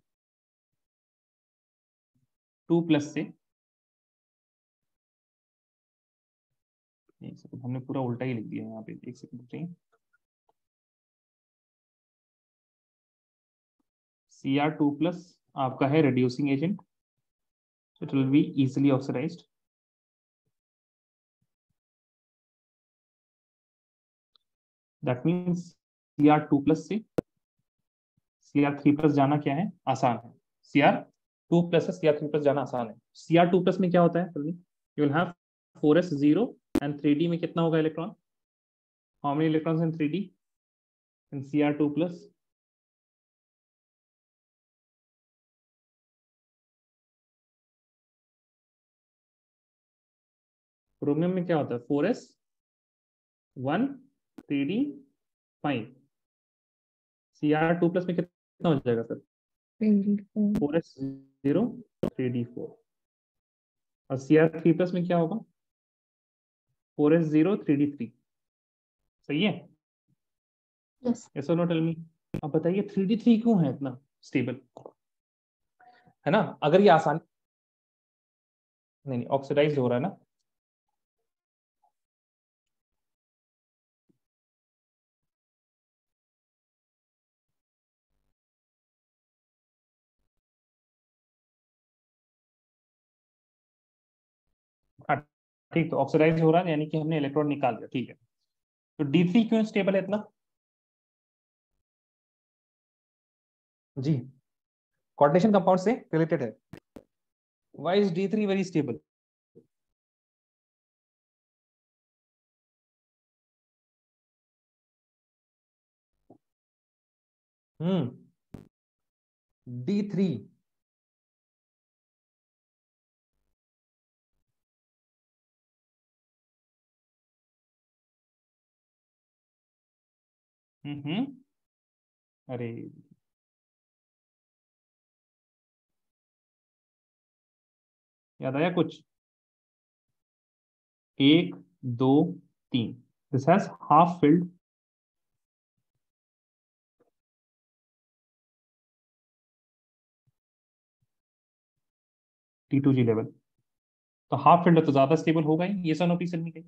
plus से, एक सेकंड, हमने पूरा उल्टा ही लिख दिया है यहाँ पे, एक सेकंड चाहिए। Cr2 plus आपका है reducing agent, it will be easily oxidized. That means Cr2 plus से Cr3 plus जाना क्या है? आसान है। Cr2 plus से Cr3 plus जाना आसान है। Cr2 plus में क्या होता है? You will have 4s0 and 3d में कितना होगा electron? How many electrons in 3d? In Cr2 plus chromium में क्या होता है? 4s1 3d5। Cr2 plus में कितना हो जाएगा सर? 4s0 3d4। और Cr3 plus में क्या होगा? 4s0 3d3। सही है? Yes. Yes or no, tell me. अब बताइए 3d3 क्यों है इतना स्टेबल, है ना? अगर ये आसान नहीं ऑक्सीडाइज हो रहा है ना, हाँ ठीक, तो ऑक्सीडाइज हो रहा है यानी कि हमने इलेक्ट्रॉन निकाल दिया, ठीक है। तो D3 क्यों स्टेबल है इतना? जी, कोऑर्डिनेशन कंपाउंड से रिलेटेड है। Why is D3 very stable? D3 अरे याद आया कुछ? 1 2 3, this has half filled T2G level, तो हाफ फिल्ड तो ज्यादा स्टेबल होगा ही, ये सनोपी सन्नी के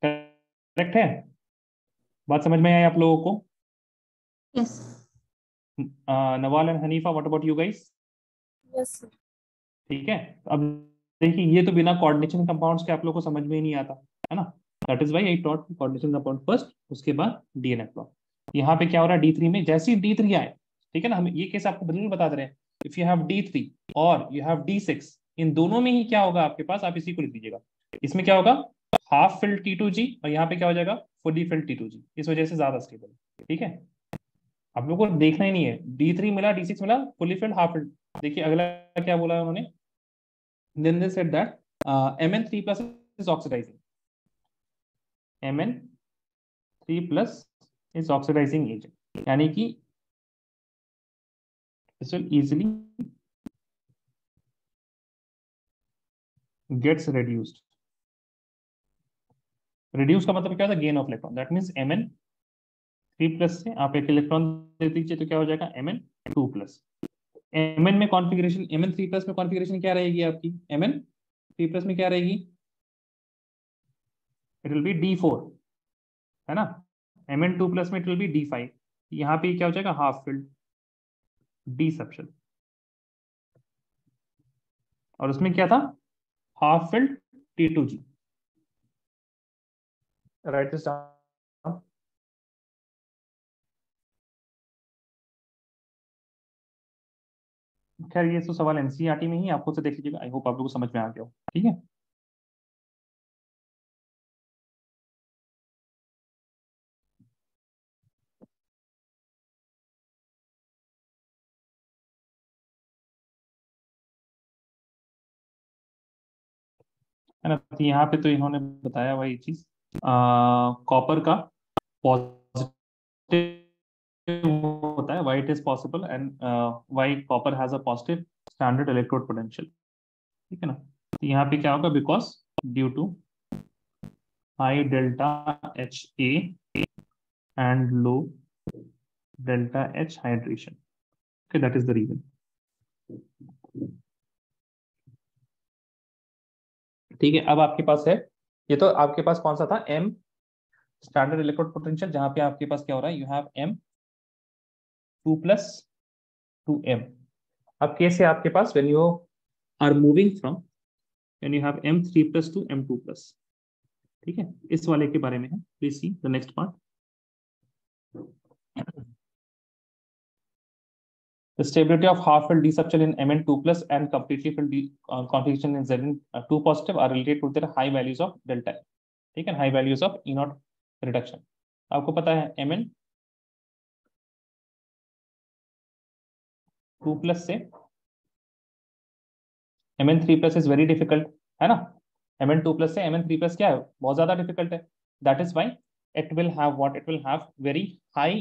करेक्ट है। बात समझ में आई आप लोगों को? Yes. Nawal and Hanifa, what about you guys? Yes, sir. ठीक है, अब देखिए ये तो बिना कोऑर्डिनेशन कंपाउंड्स के आप लोगों को समझ में ही नहीं आता है ना। That is why I taught coordination compound first, उसके बाद डीएनएफ लॉ। यहाँ पे क्या हो रहा है D3 में, जैसे ही D3 आए, ठीक है ना, हम ये केस आपको बिल्कुल बता दे रहे हैं। इफ यू हैव D3 और यू हैव D6, इन दोनों में ही क्या होगा आपके पास, आप इसी को लिख दीजिएगा। इसमें क्या होगा, हाफ फिल्ड T2G, और यहाँ पे क्या हो जाएगा, फुली फिल्ड T2G, इस वजह से ज्यादा स्टेबल। ठीक है, आप लोगों को देखना ही नहीं है, D3 मिला, D6 मिला, फुली फिल्ड, हाफ फिल्ड। देखिए अगला क्या बोला है उन्होंने, then they said that Mn3 plus is oxidizing. Mn3 plus is oxidizing agent, यानी कि this will easily gets reduced. Reduce का मतलब क्या होता है, gain of electron. That means Mn3 plus से आप एक इलेक्ट्रॉन दे दीजिए तो क्या हो जाएगा, Mn2 प्लस। Mn में कॉन्फ़िगरेशन, Mn3 प्लस में कॉन्फ़िगरेशन क्या रहेगी आपकी, Mn3 प्लस में क्या रहेगी, इट विल बी D4, है ना। Mn2 प्लस में इट विल बी D5। यहाँ पे क्या हो जाएगा, हाफ फिल्ड डी सब्शन, और उसमें क्या था, half filled T2G। Right this down. खैर ये तो सवाल एनसीईआरटी में ही, आप खुद से देख लीजिएगा। आई होप आप लोगों को समझ में आ गया हो। ठीक है, है ना। तो यहाँ पे तो इन्होंने बताया वही चीज, कॉपर का पॉजिटिव होता है, why it is possible, and why copper has a positive standard electrode potential. ठीक है ना, तो यहाँ पे क्या होगा, because due to high delta H A and low delta H hydration. Okay, that is the reason. ठीक है, अब आपके पास है, ये तो आपके पास कौन सा था, एम स्टैंडर्ड इलेक्ट्रोड पोटेंशियल, जहां पे आपके पास क्या हो रहा है, you have M2 plus two M। अब कैसे आपके पास, when you are moving from, when you have M3 plus two M2 plus. ठीक है, इस वाले के बारे में है, please see the next part. The stability of half filled D subshell in Mn2 plus and completely filled D configuration in Zn2 positive are related to their high values of delta, ठीक है, high values of E0 reduction। आपको पता है Mn2 plus से Mn3 plus is very difficult, है ना। Mn2 plus से Mn3 plus क्या है, बहुत ज्यादा difficult है। That is why it will have what, it will have very high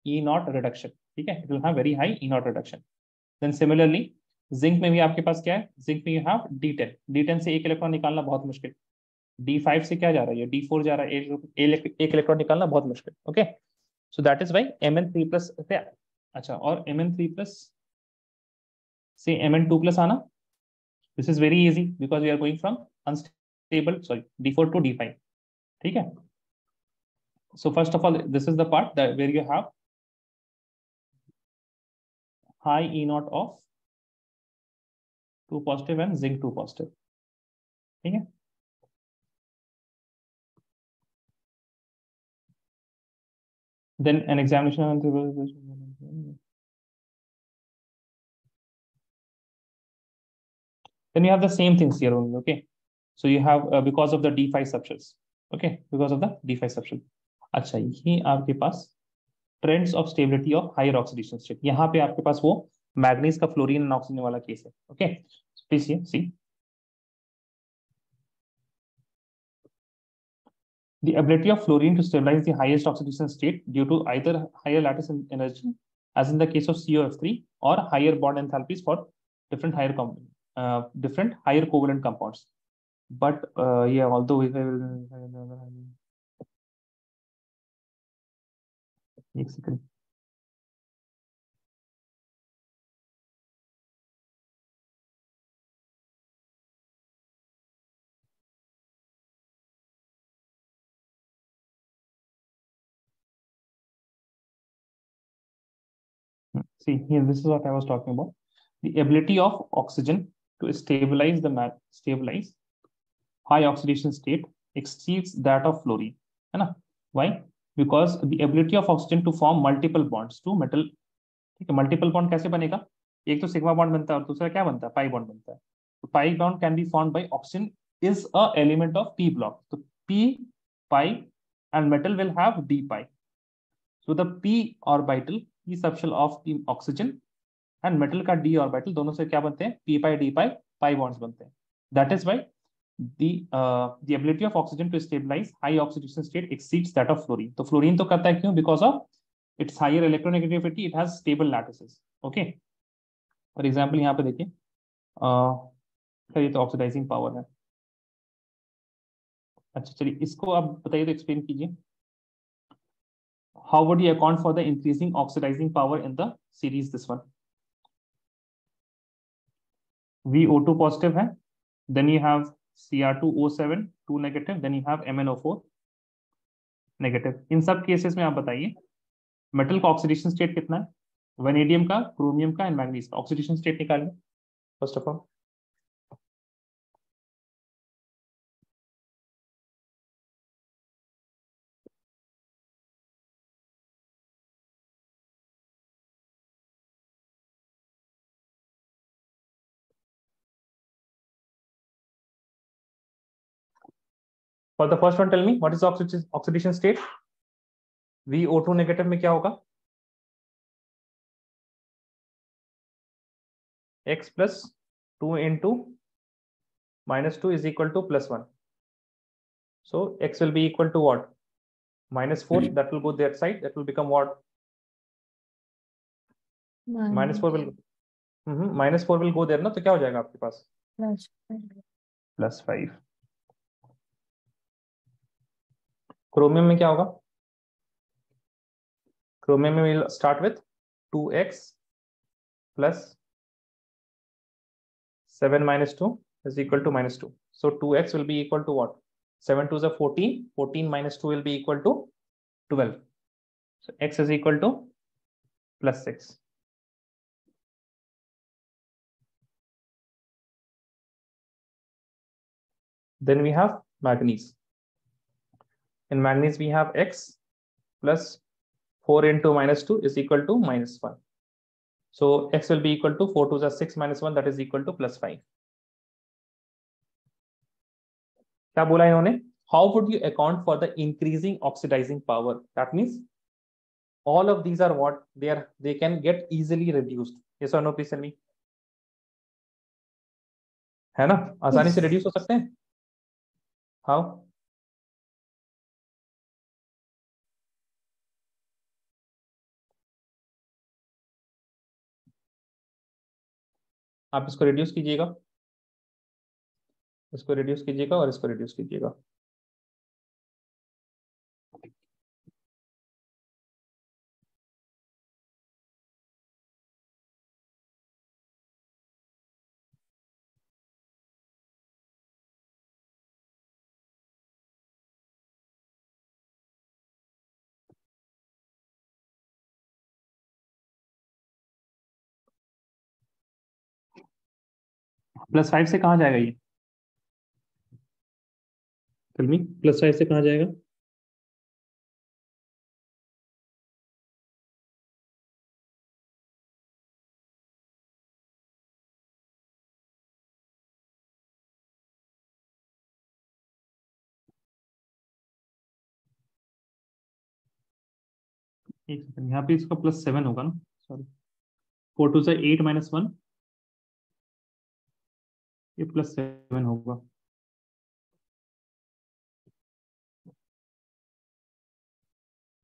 E0 reduction। ठीक है, it will have very high E0 reduction। Then similarly zinc में भी आपके पास क्या है, जिंक में यू हैव D10। D10 से एक इलेक्ट्रॉन निकालना बहुत मुश्किल, D5 से क्या जा रहा है, D4 जा रहा है, एक इलेक्ट्रॉन निकालना बहुत मुश्किल। Okay, so that is why Mn3 plus से, अच्छा, और Mn3 प्लस से Mn2 प्लस आना, this is very easy because we are going from unstable, sorry, D4 to D5। ठीक है, so first of all this is the part that where you have high E0 of 2 positive and zinc 2 positive। ठीक है, then an examination, then you have the same things here only। okay, so you have because of the D5 subshells, okay, because of the D5 subshell। अच्छा, ये आपके पास trends of stability of higher oxidation state, यहाँ पे आपके पास वो manganese का फ्लोरीन एंड ऑक्सीजन वाला केस है। Okay, please see The ability of fluorine to stabilize the highest oxidation state due to either higher lattice energy, as in the case of COF3, or higher bond enthalpies for different higher covalent compounds. But yeah, although एक second. See, here, this is what I was talking about. The ability of oxygen to stabilize high oxidation state exceeds that of fluorine. है ना? Why? Because the ability of oxygen to form multiple bonds to metal. ठीक है, multiple bond कैसे बनेगा? एक तो sigma bond बनता है और दूसरा क्या बनता है? पाई बॉन्ड बनता है. तो pi bond can be formed by oxygen is a element of p block. So p pi and metal will have d pi. So the p orbital p subshell of the oxygen and metal का d orbital दोनों से क्या बनते हैं? p pi d pi pi bonds बनते हैं. That is why the ability of oxygen to stabilize high oxidation state exceeds that of fluorine. तो fluorine तो करता है क्यों? Because of its higher electronegativity, it has stable lattices. Okay. For example यहाँ पे देखिए, ये तो ऑक्सीडाइजिंग पावर है. अच्छा चलिए इसको आप बताइए तो एक्सप्लेन कीजिए. How would you account for the increasing oxidizing power in the series? This one, VO2 positive है, then you have Cr2O7 2 negative, then you have MnO4 negative. इन सब केसेस में आप बताइए मेटल का ऑक्सीडेशन स्टेट कितना है? Vanadium का, chromium का एंड मैग्नीज का ऑक्सीडेशन स्टेट निकालिए first of all. For the first one, tell me what is the oxidation state? VO2 negative में क्या होगा? X plus 2 into minus 2 is equal to plus 1. So X will be equal to what? Minus 4. That will go that side. That will become what? Minus 4 will minus 4 will go there ना, तो क्या हो जाएगा आपके पास? +5. Chromium में क्या होगा? Chromium में we'll start with 2x plus 7 minus 2 is equal to minus 2. So 2x will be equal to what? 7 2 is 14. 14 minus 2 will be equal to 12. So x is equal to plus 6. Then we have manganese. In manganese we have x plus 4 into minus 2 is equal to minus 1. So x will be equal to 4 2 is 6 minus 1, that is equal to plus 5. क्या बोला इन्होंने? How would you account for the increasing oxidizing power? That means all of these are what they can get easily reduced. Yes or no, please tell me. है ना, आसानी से reduce हो सकते हैं. How? आप इसको reduce कीजिएगा, इसको reduce कीजिएगा और इसको reduce कीजिएगा. +5 से कहाँ जाएगा ये? Tell me, +5 से कहाँ जाएगा? एक सेकंड, यहाँ पे इसका +7 होगा ना, सॉरी 4 2 से 8 minus 1, ये +7 होगा.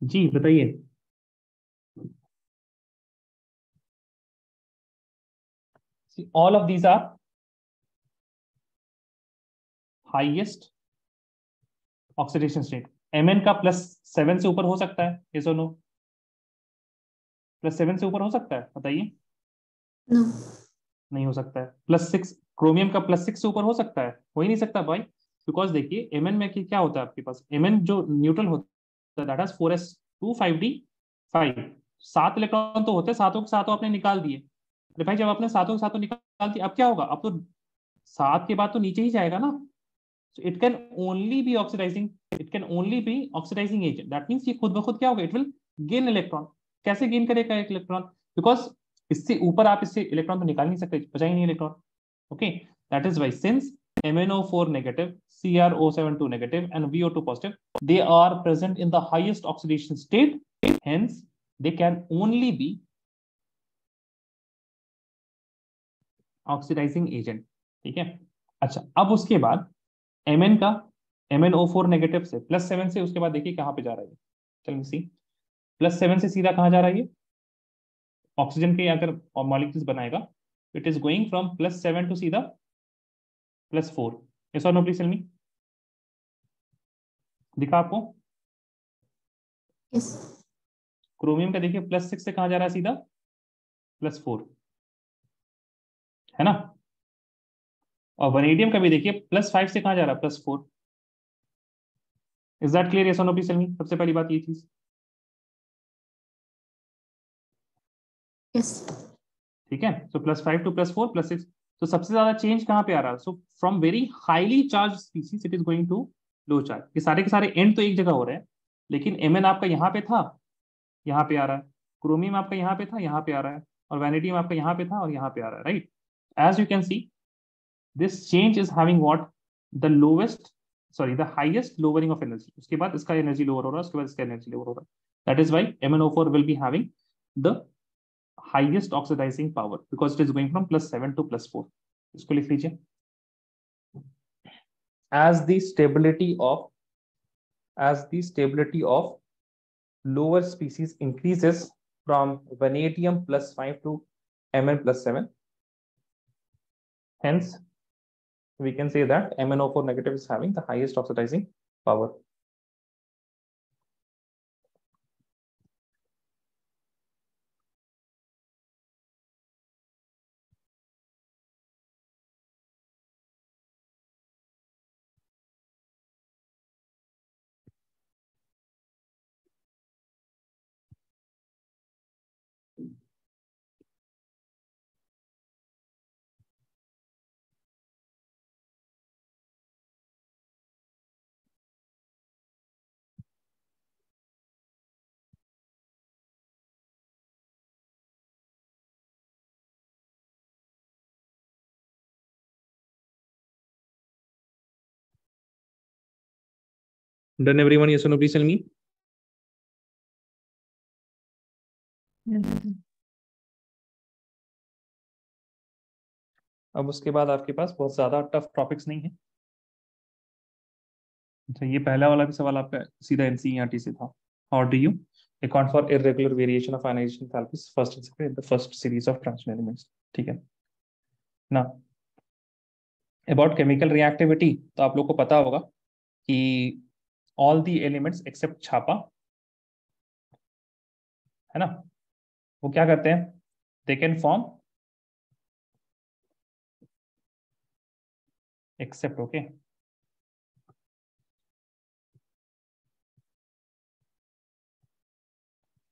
जी बताइए। All of these are highest oxidation state. Mn का +7 से ऊपर हो सकता है, yes or no? +7 से ऊपर हो सकता है, बताइए। No. नहीं हो सकता है। +6 क्रोमियम का +6 से ऊपर हो सकता है? हो ही नहीं सकता भाई। बिकॉज देखिए Mn में क्या होता है आपके पास, Mn जो न्यूट्रल होता है that has 4s2 5d5। 7 electron तो होते हैं, सातों के सातों आपने निकाल दिए। अरे भाई जब आपने सातों के सातों निकाल दिए अब क्या होगा, अब तो 7 के बाद तो नीचे ही जाएगा ना। So it can only be oxidizing, it can only be oxidizing agent. That means ये खुद ब खुद क्या होगा, it will gain electron। कैसे गेन करेगा एक इलेक्ट्रॉन? बिकॉज इससे ऊपर आप इससे इलेक्ट्रॉन तो निकाल नहीं सकते, बचा ही नहीं इलेक्ट्रॉन। Okay, that is why since MnO4 negative, CrO72 negative and VO2 positive, they are present in the highest oxidation state, hence they can only be oxidizing agent। ठीक है। अच्छा अब उसके बाद Mn का MnO4 नेगेटिव से +7 से उसके बाद देखिए कहाँ पे जा रहा है। चलिए सी, +7 से सीधा कहाँ जा रहा है ये, ऑक्सीजन के अगर मॉलिक्यूल्स बनाएगा, it is going from +7 to सीधा +4। यस और नो प्लीज टेल मी। दिखा आपको? Yes. क्रोमियम का देखिए +6 से कहाँ जा रहा है, सीधा +4, है ना। और वनेडियम का भी देखिए +5 से कहाँ जा रहा है, +4। Is that clear? यस और नो प्लीज टेल मी। सबसे पहली बात ये चीज, Yes. ठीक है। सो +5 टू +4 +6, तो सबसे ज्यादा चेंज कहाँ पे आ रहा है? So from very highly charge species it is going to low charge. ये सारे के सारे एंड तो एक जगह हो रहे हैं, लेकिन Mn आपका यहाँ पे था, यहाँ पे आ रहा है। क्रोमियम आपका यहाँ पे था, यहाँ पे आ रहा है। और वैनेडियम आपका यहाँ पे था और यहाँ पे आ रहा है, right. As you can see this change is having what, the lowest, sorry the highest lowering of energy. उसके बाद इसका एनर्जी लोअर हो रहा है, उसके बाद इसका एनर्जी लोअर हो रहा है। That is why MnO4 will be having the highest oxidizing power because it is going from +7 to +4। इसको लिख लीजिए। as the stability of as the stability of lower species increases from vanadium +5 to Mn +7, hence we can say that MnO4 negative is having the highest oxidizing power। Done everyone? Yes or no please tell me। अब उसके बाद आपके पास बहुत ज्यादा tough topics नहीं है। अच्छा ये पहला वाला भी सवाल आपका सीधा NCERT से था। How do you account for irregular variation of ionization enthalpies first and second in the first series of transition elements। ठीक है ना। अबाउट केमिकल रिएक्टिविटी तो आप लोग को पता होगा कि ऑल दी एलिमेंट्स एक्सेप्ट छापा, है ना, वो क्या करते हैं, they can form except, okay,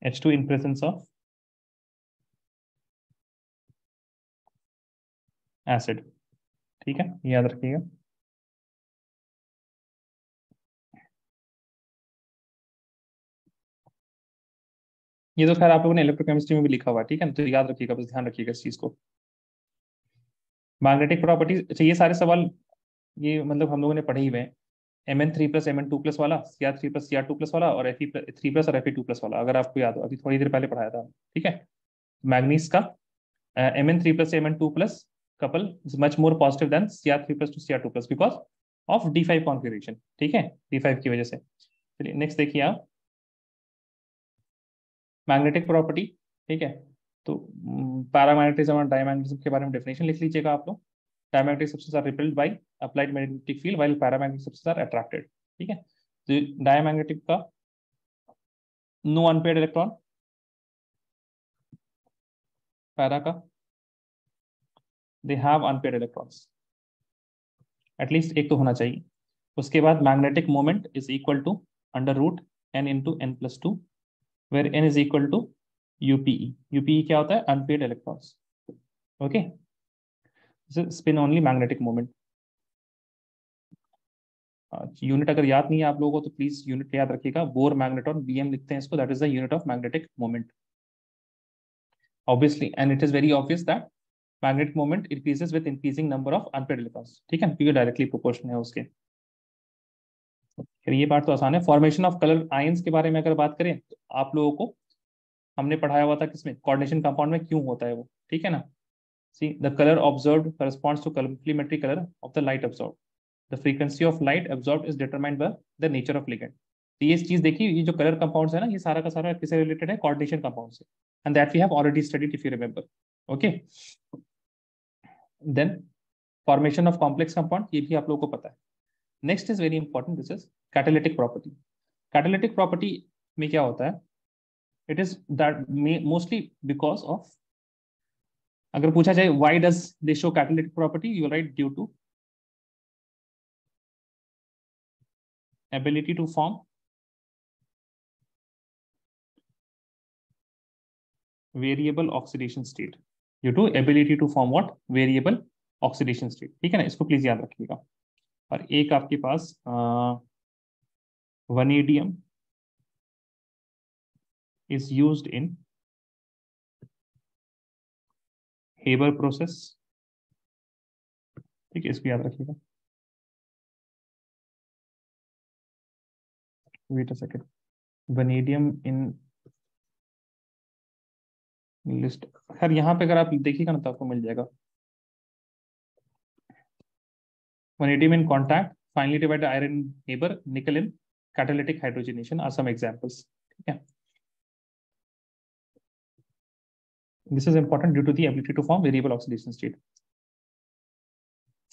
H2 in presence of acid. ठीक है, याद रखिएगा। ये तो खैर आप लोगों ने इलेक्ट्रोकेमिस्ट्री में भी लिखा हुआ है, ठीक है ना, तो याद रखिएगा, बस ध्यान रखिएगा इस चीज को। मैग्नेटिक प्रॉपर्टीज, अच्छा ये सारे सवाल ये मतलब हम लोगों ने पढ़े ही हुए हैं। Mn3 + Mn2 वाला, Cr3 + Cr2 वाला और Fe3 + और Fe2 वाला, अगर आपको याद हो, अभी थोड़ी देर पहले पढ़ाया था, ठीक है। मैग्नीज का Mn3 + Mn2 couple is much more positive than Cr3 + to Cr2 because of D5 configuration, ठीक है, D5 की वजह से। चलिए नेक्स्ट देखिए आप, मैग्नेटिक प्रॉपर्टी, ठीक है। तो पैरामैग्नेटिज्म और डायमैग्नेटिज्म के बारे में डेफिनेशन लिख लीजिएगा आप लोग। Diamagnetic substance are repelled by applied magnetic field while paramagnetic substance are attracted, ठीक है। तो डायमैग्नेटिक का नो अनपेयर्ड इलेक्ट्रॉन, पैरा का they have unpaired electrons, at least एक तो होना चाहिए। उसके बाद magnetic moment is equal to under root N into N plus two, where N is equal to UPE. UPE क्या होता है? Unpaired electrons, okay. Spin only magnetic moment. Unit अगर याद नहीं है आप लोगों को तो प्लीज यूनिट याद रखिएगा। बोर मैग्नेट्रॉन, बीएम लिखते हैं इसको, that is the unit of magnetic moment obviously, and it is very obvious that magnetic moment increases with increasing number of unpaired electrons, ठीक है, क्योंकि डायरेक्टली प्रोपोर्शनल है उसके। फिर ये बात तो आसान है। फॉर्मेशन ऑफ कलर आयंस के बारे में अगर बात करें तो आप लोगों को हमने पढ़ाया हुआ था किसमें? कोऑर्डिनेशन कंपाउंड में क्यों होता है वो, ठीक है ना। See the colour observed corresponds to complementary color of the light absorbed. The frequency of light absorbed is determined by the nature of ligand. तो ये चीज देखिए, ये जो कलर कंपाउंड्स है ना, ये सारा का सारा किससे रिलेटेड है? कोऑर्डिनेशन कंपाउंड से, and that we have already studied if you remember, okay. Then formation of complex compound, ये भी आप लोगों को पता है। Next is very important, this is catalytic property. Catalytic property में क्या होता है? It is that mostly because of, अगर पूछा जाए why does they show catalytic property, you write due to ability to form variable oxidation state, due to ability to form what? Variable oxidation state, ठीक है ना, इसको please याद रखिएगा। और एक आपके पास vanadium is used in Haber process, ठीक है, इसको याद रखिएगा। Wait a second, vanadium in list, खैर यहाँ पे अगर आप देखिएगा ना तो आपको मिल जाएगा। Vanadium in contact, finely divided iron in Haber, nickel in catalytic hydrogenation are some examples. ठीक है, this is important due to the ability to form variable oxidation state.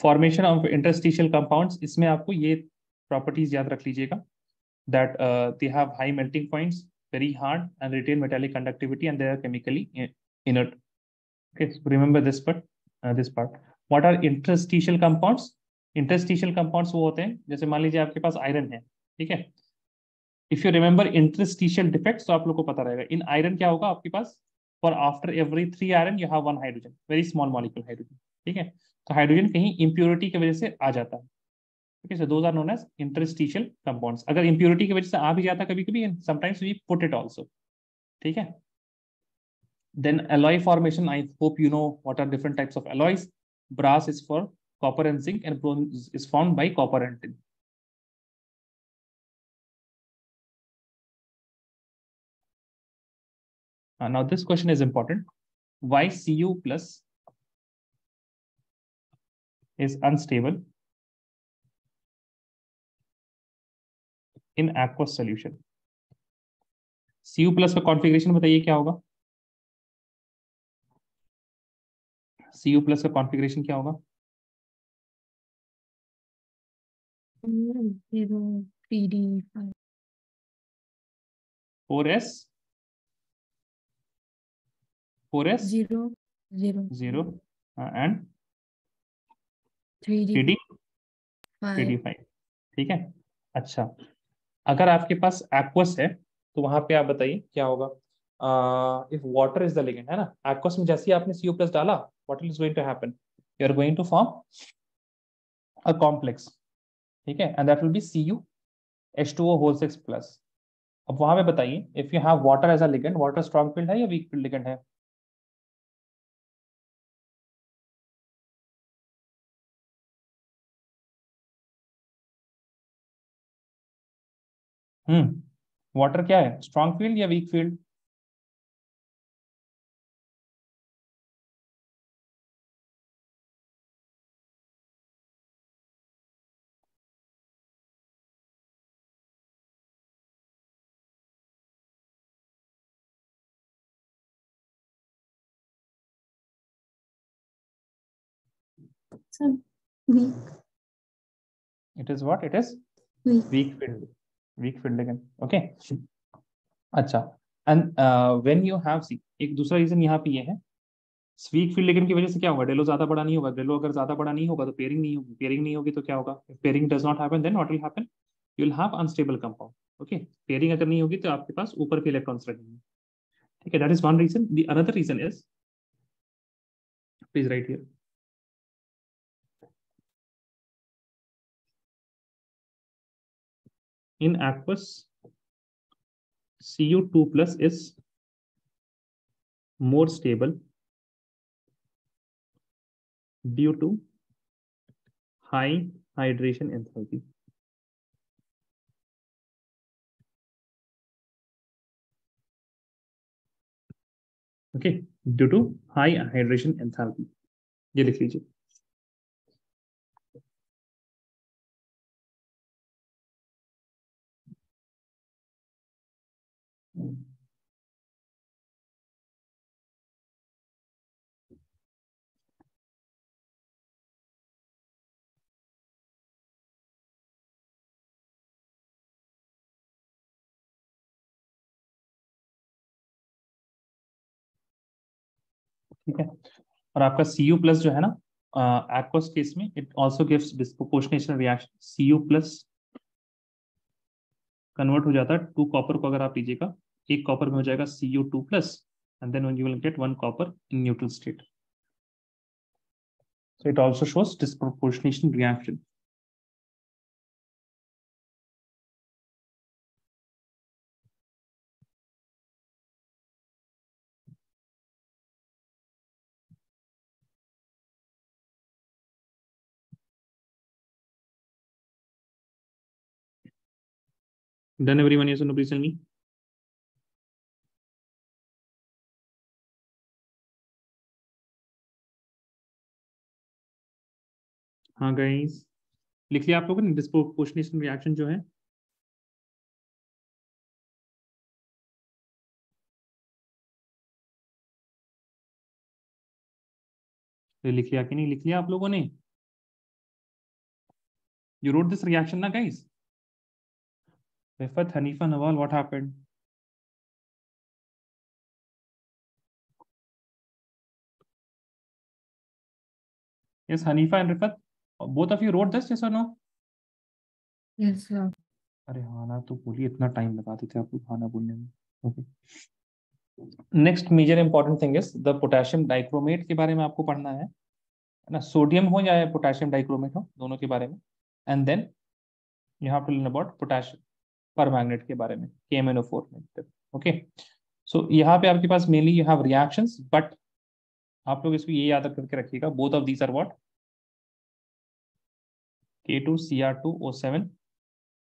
Formation of interstitial compounds, इसमें आपको ये properties याद रख लीजिएगा, that they have high melting points, very hard and retain metallic conductivity, and they are chemically inert. Okay, so remember this part, this part. What are interstitial compounds? Interstitial compounds वो होते हैं, जैसे मान लीजिए आपके पास आयरन है, ठीक है। If you remember interstitial defects तो आप लोग को पता रहेगा। इन आयरन क्या होगा आपके पास? For after every 3 iron you have 1 hydrogen, very small molecule hydrogen, ठीक है। तो हाइड्रोजन कहीं इंप्योरिटी की वजह से आ जाता है, ठीक है। So those are known as interstitial compounds. अगर इंप्योरिटी की वजह से आ भी जाता कभी कभी, sometimes we put it also, ठीक है। Then alloy formation, I hope you know what are different types of alloys. Brass is for copper and zinc, and bronze is formed by copper and tin. Now this question is important. Why Cu plus is unstable in aqueous solution? Cu plus का configuration बताइए क्या होगा? Cu plus का configuration क्या होगा? 0 3d5 4s 4s 0 0 0 and 3d 3d 5 3d5, ठीक है। अच्छा, अगर आपके पास एक्वस है तो वहां पे आप बताइए क्या होगा? If water is the ligand, है ना, एक्वस में जैसे ही आपने Cu प्लस डाला, what is going to happen? You are going to form a complex, ठीक है, and that will be CuH2O whole 6 plus. अब वहां पे बताइए, if you have water as a ligand, water strong field है या weak field ligand है? Water क्या है, स्ट्रॉन्ग फील्ड या weak field? Sir, weak. It is what? It is Weak. weak filled. Weak filled again. Okay. अच्छा. And when you have see, एक दूसरा reason यहाँ पे ये है, वीक फील्ड लिगेंड की वजह से क्या होगा? डेलो ज्यादा बड़ा नहीं होगा. डेलो अगर ज्यादा बड़ा नहीं होगा तो पेयरिंग नहीं होगी. पेयरिंग नहीं होगी तो क्या होगा? If pairing does not happen then what will happen? You will have unstable compound. Okay. Pairing अगर नहीं होगी तो आपके पास ऊपर के इलेक्ट्रॉन्स लगेंगे. ठीक है. That is one reason. The another reason is, please write here, in aqueous Cu2 plus is more stable due to high hydration enthalpy. Okay, due to high hydration enthalpy. ये लिख लीजिए. ठीक है. और आपका Cu प्लस जो है ना, aqueous केस में it also gives disproportional reaction. Cu plus convert हो जाता है 2 कॉपर को अगर आप लीजिएगा, एक कॉपर में हो जाएगा Cu2 plus, and then you will get 1 copper in neutral state. So it also shows disproportional reaction. Done everyone? Yes or no? Please tell me. हाँ गाइस, लिख लिया आप लोगों ने डिस्प्रोपोर्शनेशन रिएक्शन जो है? लिख लिया कि नहीं लिख लिया आप लोगों ने? You wrote this reaction ना guys? Rifat, Hanifa, Nawal, what happened? Yes, Hanifa and Rifat, both of you wrote this, yes or no? Yes, sir. अरे हाँ ना, तो बोलिए इतना टाइम लगा देते आप लोग खाना बोलने में. Okay. Next major important thing is the potassium dichromate के बारे में आपको पढ़ना है ना. सोडियम हो या पोटेशियम डाइक्रोमेट हो, दोनों के बारे में. And then you have to learn about potassium permanganate के बारे में, KMnO4 में. ओके. सो यहाँ पे आपके पास mainly you have reactions, but आप लोग इसको ये याद करके रखिएगा, both of these are what? K2Cr2O7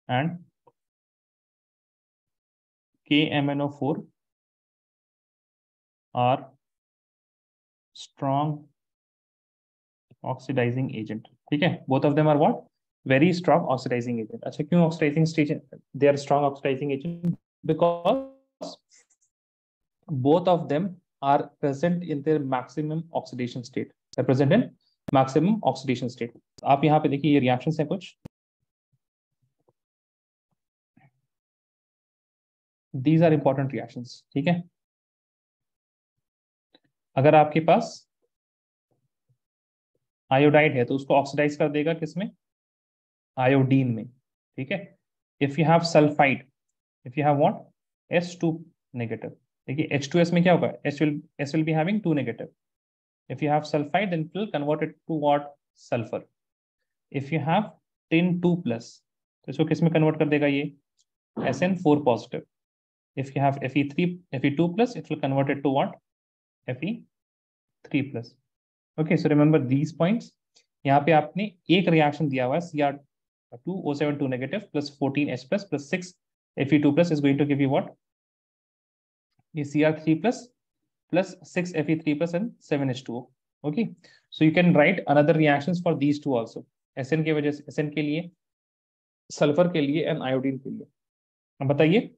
and KMnO4 are strong oxidizing agent. ठीक है. both of them are what? Very strong oxidizing agent. अच्छा, क्यों oxidizing agent? They are strong oxidizing agent because both of them are present in their maximum oxidation state. They're present in maximum oxidation state. आप यहाँ पे देखिए, ये reactions हैं कुछ. These are important reactions. ठीक है. अगर आपके पास आयोडाइड है तो उसको ऑक्सीडाइज कर देगा किसमें? आयोडीन में. ठीक है. If you have sulphide, if you have what? S2 negative. देखिए H2S में क्या होगा? S will be having 2 negative. If you have sulfide, then it will convert it to what? Sulfur. If you have tin2 plus, तो इसको किस में convert कर देगा ये? SN4 positive. If you have Fe2 plus, it will convert it to what? Fe3 plus. Okay, so remember these points. यहाँ पे आपने एक रिएक्शन दिया हुआ है, Cr2O7 2 negative plus 14H plus plus 6 Fe2 plus is going to give you what? ये Cr3 plus plus 6 Fe3 plus and 7H2O. Okay, so you can write another reactions for these two also. Sn के वजह से, Sn के लिए, sulphur के लिए and iodine के लिए. अब बताइए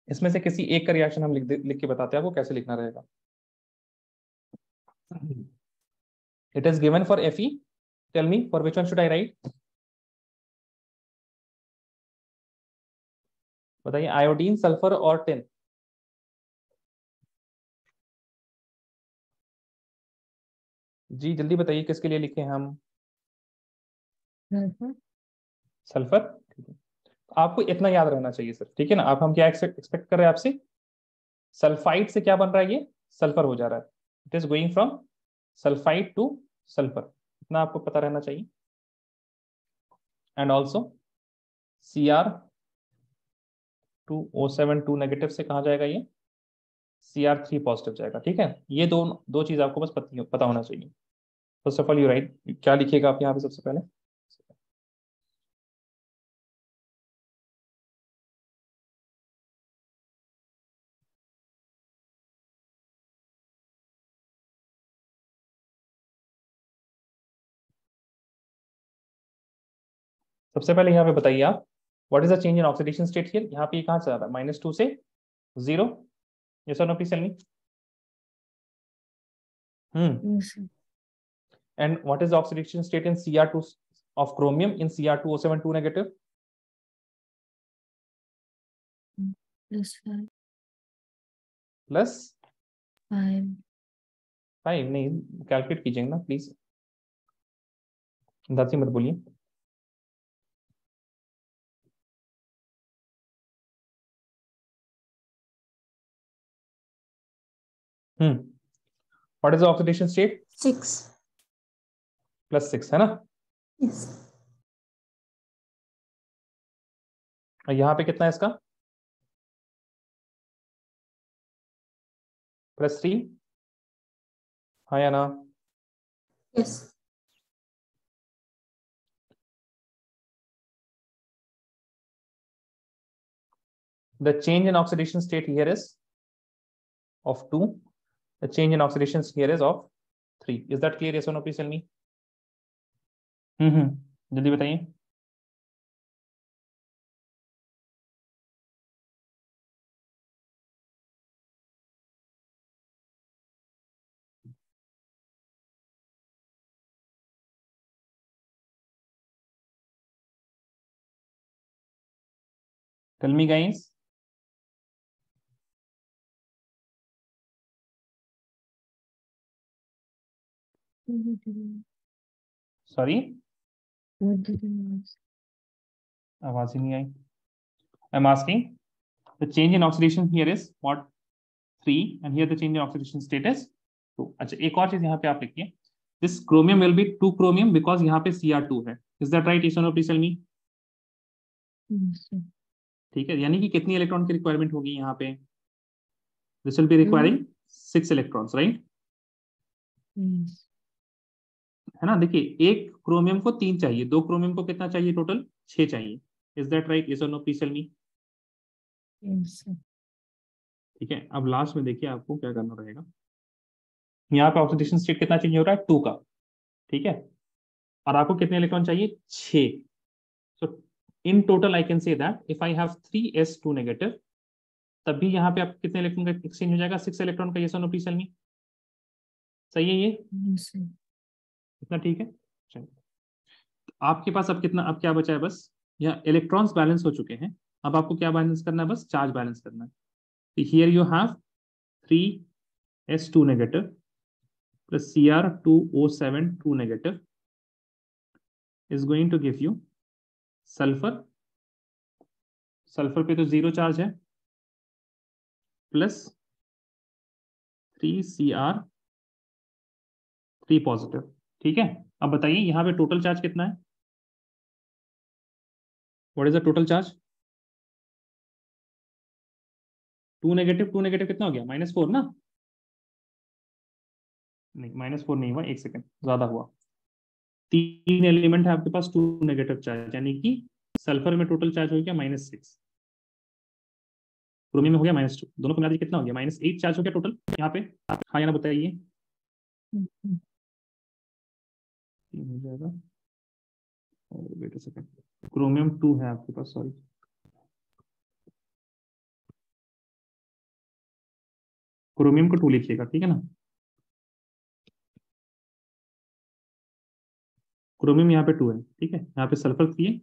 इसमें से किसी एक का रिएक्शन हम लिख के बताते हैं आपको कैसे लिखना रहेगा. It is given for Fe, tell me for which one should I write? बताइए, आयोडीन, सल्फर और टिन। जी जल्दी बताइए, किसके लिए लिखे हम? सल्फर। सल्फर। ठीक है, आपको इतना याद रहना चाहिए सर, ठीक है ना। आप हम क्या एक्सपेक्ट कर रहे हैं आपसे? सल्फाइड से क्या बन रहा है? ये सल्फर हो जा रहा है। It is going from sulphide two sulphur, इतना आपको पता रहना चाहिए। एंड ऑल्सो Cr2O7 2 नेगेटिव से कहा जाएगा? ये Cr3 पॉजिटिव जाएगा। ठीक है, ये दो दो चीज आपको बस पता होना चाहिए। First of all you right, क्या लिखिएगा आप यहाँ पे सबसे पहले? सबसे पहले यहाँ पे बताइए आप, what is the change in oxidation state here? यहाँ पे कहाँ से आ रहा है? -2 से 0? यस और no please tell me. Yes, sir. And what is the oxidation state in Cr2 of chromium in Cr2O7 2 negative? +5. Plus 5. 5 नहीं, कैलकुलेट कीजिएगा ना प्लीज, दाती मत बोलिए। What is the oxidation state? 6. +6 है ना। Yes. और यहाँ पे कितना है इसका? +3, हाँ या ना? Yes. The change in oxidation state here is of 2. The change in oxidation here is of 3. Is that clear? Yes or no? Please tell me. जल्दी बताइए। Tell me guys. Sorry, What did you ask? आवाज ही नहीं आई। I'm asking, the change in oxidation here is what? 3, and here the change in oxidation state is 2. अच्छा, एक और चीज यहाँ पे आप लिखिए, this chromium will be 2 chromium because यहाँ पे Cr2 है। Is that right? Yes or no? Please tell me. Yes, sir. ठीक है, यानी कि कितनी इलेक्ट्रॉन की रिक्वायरमेंट होगी यहाँ पे? This will be requiring 6 electrons, right? Yes. है ना। देखिए, एक क्रोमियम को 3 चाहिए, 2 क्रोमियम को कितना चाहिए टोटल? 6 चाहिए। Is that right? यस और no? Please tell me. Yes, sir. ठीक है, अब लास्ट में देखिए आपको क्या करना रहेगा। यहाँ पे ऑक्सीडेशन स्टेट कितना चेंज हो रहा है? 2 का। ठीक है, और आपको कितने इलेक्ट्रॉन चाहिए? 6। So in total I can say that if I have 3s2 negative, तब भी यहाँ पे आप कितने इलेक्ट्रॉन का एक्सचेंज हो जाएगा? 6 इलेक्ट्रॉन का। यस और नो? प्लीज टेल मी। सही है ये? Yes, sir. इतना ठीक है। चलिए, आपके पास अब कितना, अब क्या बचा है? बस यहाँ इलेक्ट्रॉन्स बैलेंस हो चुके हैं, अब आपको क्या बैलेंस करना है? बस चार्ज बैलेंस करना है। Here you have 3s2 negative plus Cr2O7 2 negative is going to give you sulphur. Sulphur पे तो 0 चार्ज है, प्लस 3Cr3 पॉजिटिव। ठीक है, अब बताइए यहाँ पे टोटल चार्ज कितना है? What is the total charge? 2 negative, 2 negative कितना हो गया? -4 ना? नहीं, -4 नहीं हुआ, एक सेकंड ज्यादा हुआ। 3 एलिमेंट है आपके पास, 2 नेगेटिव चार्ज, यानी कि सल्फर में टोटल चार्ज हो गया -6, क्रोमियम में हो गया -2, दोनों को मिला दीजिए कितना हो गया? -8 चार्ज हो गया टोटल यहाँ पे। हाँ या ना बताइए। Mhm. 3 हो जाएगा, वेट अ सेकंड, क्रोमियम 2 है आपके पास, सॉरी। क्रोमियम को 2 लिखिएगा, ठीक है ना। क्रोमियम यहाँ पे 2 है, ठीक है, यहाँ पे सल्फर 3 है।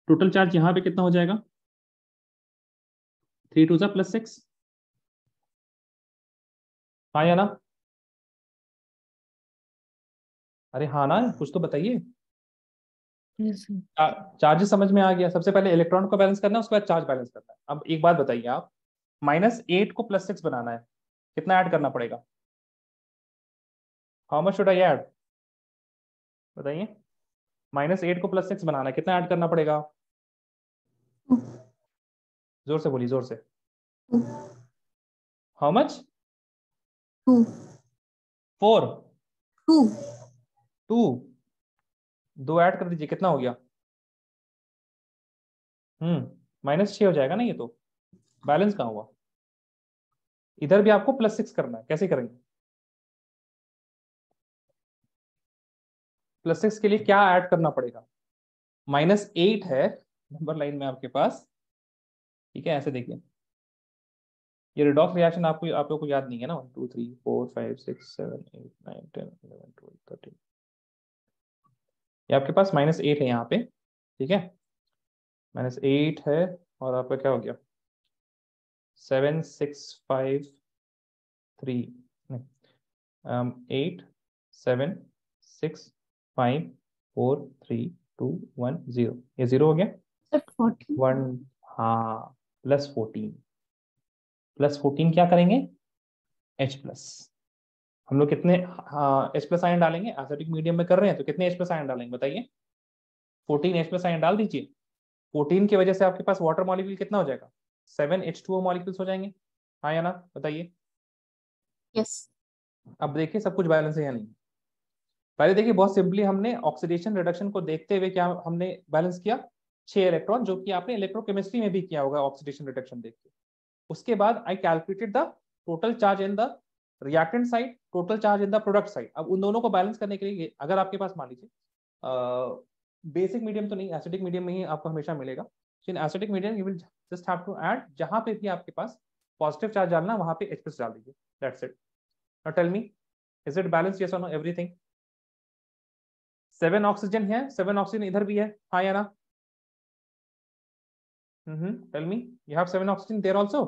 टोटल चार्ज यहाँ पे कितना हो जाएगा, 3 2 + 6, हाँ या ना? अरे हाँ ना, कुछ तो बताइए। Yes, sir. चार्जेस समझ में आ गया। सबसे पहले इलेक्ट्रॉन को बैलेंस करना है, उसके बाद चार्ज बैलेंस करना है। अब एक बात बताइए आप, -8 को +6 बनाना है, कितना ऐड करना पड़ेगा? How much should I add, बताइए। -8 को +6 बनाना है, कितना ऐड करना पड़ेगा? जोर से बोलिए, जोर से। 2 हाउ मच? 2 4 2 2 2 ऐड कर दीजिए, कितना हो गया? -6 हो जाएगा ना ये तो। बैलेंस कहाँ हुआ? इधर भी आपको +6 करना है, कैसे करेंगे? +6 के लिए क्या ऐड करना पड़ेगा? -8 है नंबर लाइन में आपके पास, ठीक है, ऐसे देखिए। ये रिडॉक्स रिएक्शन आपको, आप लोगों को याद नहीं है ना, 1 2 3 4 5 6 7 8 9 10 11 12 13, ये आपके पास -8 है यहाँ पे, ठीक है, -8 है। और आपका क्या हो गया, 7 6 5 3, 8 7 6 5 4 3 2 1 0, ये 0 हो गया। सर 14 1, हाँ, +14, +14 क्या करेंगे, H+। हम लोग कितने H+ आयन डालेंगे, एसिडिक मीडियम में कर रहे हैं तो कितने H+ आयन डालेंगे बताइए? 14 H+ आयन डाल दीजिए। 14 की वजह से आपके पास वाटर मॉलिक्यूल कितना हो जाएगा, 7 H2O मॉलिक्यूल्स हो जाएंगे, हाँ या ना, बताइए। यस अब देखिए सब कुछ बैलेंस है या नहीं। पहले देखिए, बहुत सिंपली हमने ऑक्सीडेशन रिडक्शन को देखते हुए क्या हमने बैलेंस किया, 6 इलेक्ट्रॉन, जो कि आपने इलेक्ट्रोकेमिस्ट्री में भी किया होगा ऑक्सीडेशन रिडक्शन देख के। उसके बाद I calculated the total charge in the reactant side, total charge in the product side. अब उन दोनों को बैलेंस करने के लिए, अगर आपके पास मान लीजिए बेसिक मीडियम तो नहीं, एसिडिक मीडियम में ही आपको हमेशा मिलेगा। In acidic medium you will just have to add, जहां पे भी आपके पास पॉजिटिव चार्ज डालना वहां पे H+ डाल दीजिए, that's it. Now tell me, is it balance, yes और नो, एवरीथिंग? 7 ऑक्सीजन है, 7 ऑक्सीजन इधर भी है, हाँ या ना? Tell me, you have 7 oxygen there also?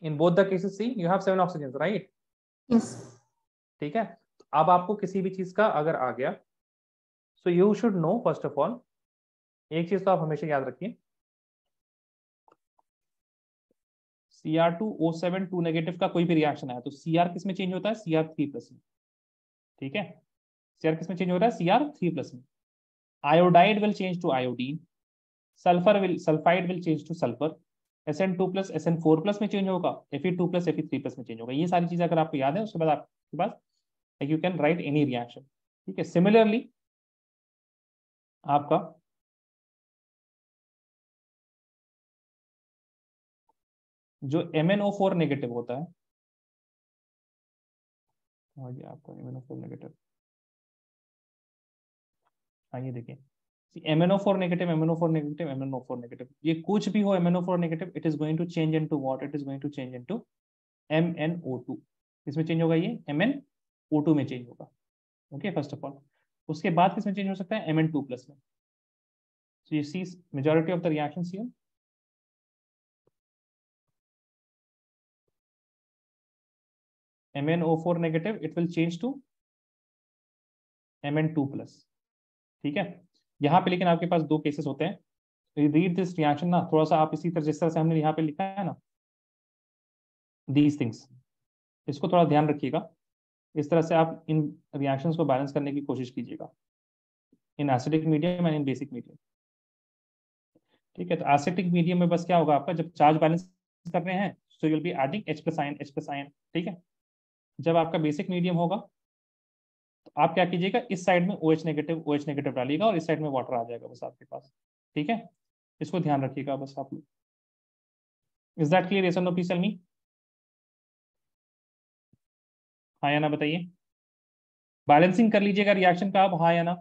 In both the cases, see, you have 7 oxygens, right? Yes ठीक है, तो अब आपको किसी भी चीज का अगर आ गया, so you should know first of all, एक चीज तो आप हमेशा याद रखिए, Cr2O7 2 नेगेटिव का कोई भी रिएक्शन आया तो Cr किस में चेंज होता है, Cr3+ में, ठीक है। Cr किस में चेंज होता है, Cr3+ में। Iodide will change to iodine, sulphide will change to sulphur, Sn2+ Sn4+ में चेंज होगा, Fe2+ Fe3+ में चेंज होगा। ये सारी चीजें अगर आपको याद है, उसके बाद आपके पास you can write any reaction, ठीक है। सिमिलरली आपका जो MnO4 नेगेटिव होता है, ये आपका MnO4 नेगेटिव, हाँ ये देखिए, MnO4 negative, MnO4 negative, MnO4 negative, ये कुछ भी हो MnO4 negative, it is going to change into what, it is going to change into MnO2। इसमें चेंज होगा, ये MnO2 में चेंज होगा, ओके, फर्स्ट ऑफ ऑल। उसके बाद किसमें चेंज हो सकता है, Mn2+ में। So you see majority of the reactions here. MnO4 negative, it will change to Mn2+, ठीक है। यहाँ पे लेकिन आपके पास दो केसेस होते हैं। रीड दिस रिएक्शन ना, थोड़ा सा आप इसी तरह, जिस तरह से हमने यहाँ पे लिखा है ना, दीज थिंग्स, इसको थोड़ा ध्यान रखिएगा। इस तरह से आप इन रिएक्शंस को बैलेंस करने की कोशिश कीजिएगा, इन acidic medium and in basic medium, ठीक है। तो एसिडिक मीडियम में बस क्या होगा आपका, जब चार्ज बैलेंस कर रहे हैं so you will be adding H+ ion, H+ ion, ठीक है। जब आपका बेसिक मीडियम होगा तो आप क्या कीजिएगा, इस साइड में OH नेगेटिव डालिएगा और इस साइड में वाटर आ जाएगा बस आपके पास, ठीक है। इसको ध्यान रखिएगा बस आप लोग। इज दैट क्लियर, यस और नो, प्लीज टेल मी, हाँ या ना बताइए। बैलेंसिंग कर लीजिएगा रिएक्शन का, अब हाँ या ना,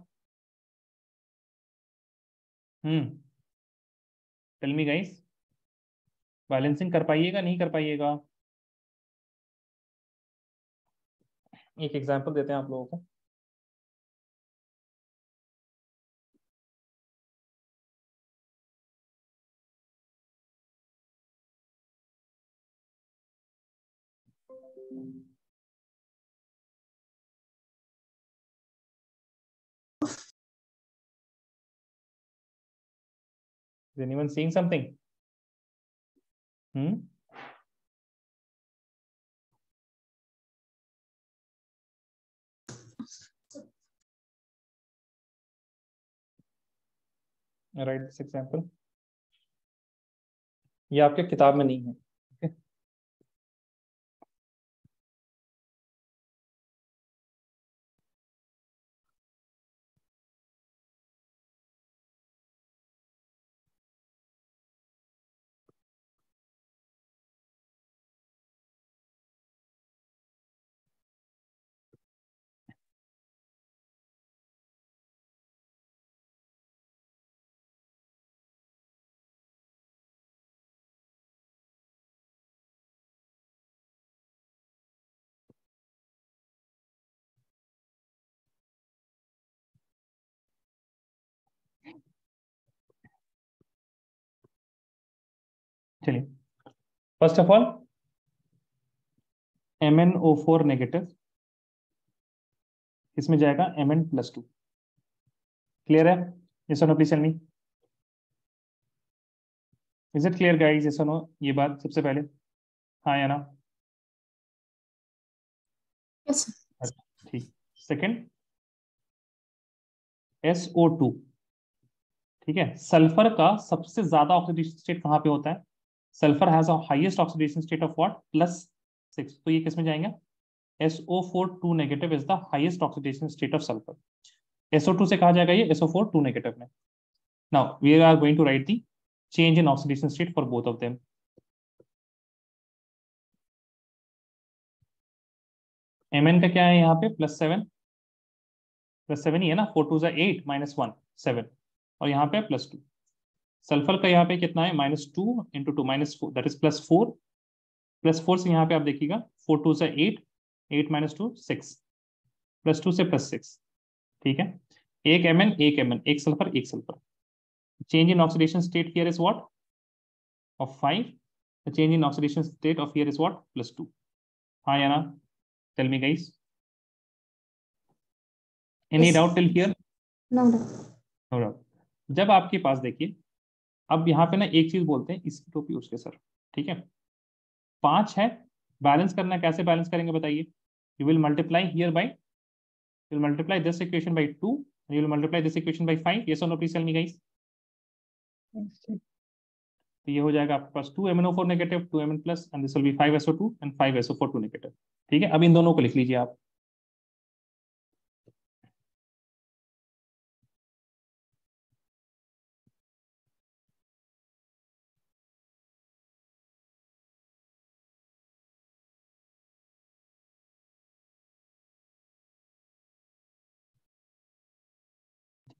टेल मी गाइस, बैलेंसिंग कर पाइएगा नहीं कर पाइएगा? एक एग्जांपल देते हैं आप लोगों को। Is anyone seeing something? Write this example. ये आपके किताब में नहीं है. Okay? चलिए, first of all MnO4 negative इसमें जाएगा Mn+2. क्लियर है? यस और no please tell me. Is it clear guys? Yes और नो? ये बात सबसे पहले. हाँ या ना? Yes. ठीक. Second SO2. ठीक है, सल्फर का सबसे ज्यादा ऑक्सीडेशन स्टेट कहाँ पे होता है? Sulphur has a highest oxidation state of what? +6. तो ये किसमें जाएंगे? SO4 2 negative is the highest oxidation state of sulphur. SO2 से कहा जाएगा ये SO4 2 नेगेटिव में. Now we are going to write the change in oxidation state for both of them. Mn का क्या है यहाँ पे? +7. +7 ही है ना. 4 2 8 -1 7. और यहाँ पे +2. सल्फर का यहाँ पे कितना है? -2 × 2 -4 दैट इज +4. +4 से यहाँ पे आप देखिएगा 4 2 8 8 -2 6 +2 से +6. ठीक है, एक Mn एक सल्फर एक sulphur. Change in oxidation state here is what? Of 5. The change in oxidation state of here is what? +2. हाँ या ना? Tell me guys. Any Yes. Doubt till here? No, no. No doubt. जब आपके पास देखिए, अब यहाँ पे ना एक चीज बोलते हैं, इसकी टोपी उसके सर. ठीक है, 5 है, बैलेंस करना है. कैसे बैलेंस करेंगे बताइए? You will multiply here bye, you will multiply this equation by 2 and you will multiply this equation by 5. yes or no please tell me guys. तो ये हो जाएगा आपके पास 2 MnO4 negative 2 Mn plus and this will be 5 SO2 and 5 SO4 2 negative. ठीक है, अब इन दोनों को लिख लीजिए आप.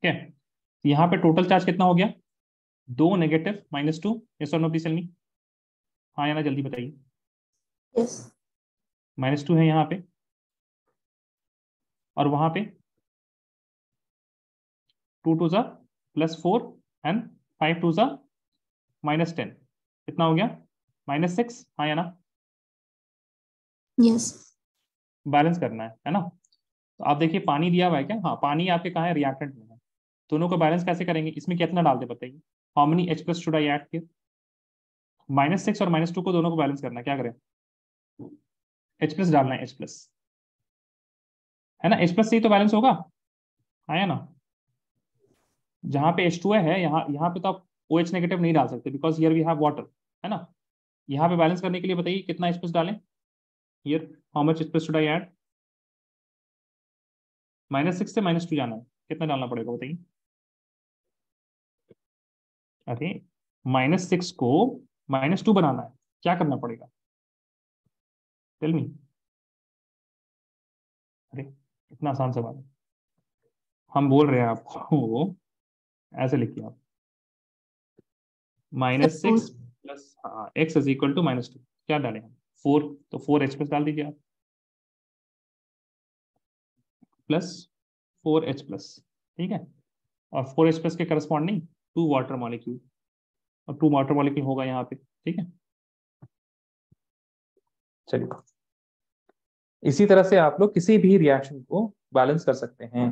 ठीक है, यहाँ पे टोटल चार्ज कितना हो गया? 2 negative -2. yes or no please tell me. हाँ या ना? जल्दी बताइए. Yes. -2 है यहाँ पे, और वहां पे 2 2 +4 एंड 5 2 -10. कितना हो गया? -6. हाँ या ना? Yes. बैलेंस करना है ना? तो आप देखिए, पानी दिया हुआ है क्या? हाँ, पानी आपके कहाँ है? रिएक्टेंट में है. दोनों को बैलेंस कैसे करेंगे? इसमें कितना डाल दे बताइए? How many H+ should I add here? -6 और -2 को दोनों को बैलेंस करना है. क्या करें? H+ डालना है. H+ है ना? H+ से ही तो बैलेंस होगा. आया ना? जहां पे H2 है, यहाँ पे तो आप OH नेगेटिव नहीं डाल सकते because here we have water. है ना? यहाँ पे बैलेंस करने के लिए बताइए कितना H+ डालें? Here how much H+ should I add? -6 से -2 जाना है. कितना डालना पड़ेगा बताइए? अरे, -6 को -2 बनाना है. क्या करना पड़ेगा? Tell me. अरे, इतना आसान सवाल है. हम बोल रहे हैं आपको ऐसे लिखिए आप. -6 plus x is equal to -2. क्या डालें हम? 4. तो 4H+ डाल दीजिए आप, प्लस 4H+. ठीक है, और 4H+ के करस्पॉन्डिंग 2 वाटर मॉलिक्यूल, और 2 वाटर मॉलिक्यूल होगा यहाँ पे. ठीक है, चलिए इसी तरह से आप लोग किसी भी रिएक्शन को बैलेंस कर सकते हैं।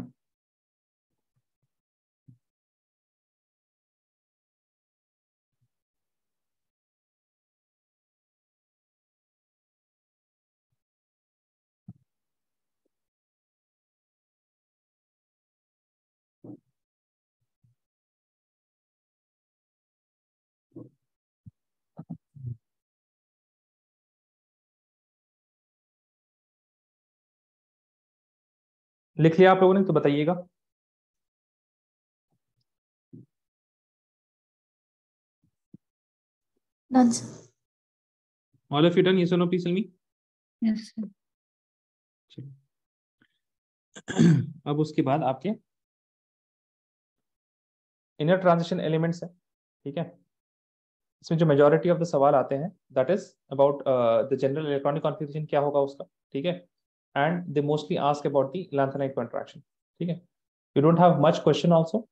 लिख लिया आप लोगों ने तो बताइएगा। Done, sir. All of you done? Yes और no, please tell me. Yes, sir. अब उसके बाद आपके इनर ट्रांजिशन एलिमेंट्स है, ठीक है। इसमें जो मेजॉरिटी ऑफ द सवाल आते हैं that is about the general electronic configuration क्या होगा उसका, ठीक है। And they mostly ask about the lanthanide contraction, ठीक है। You don't have much question also,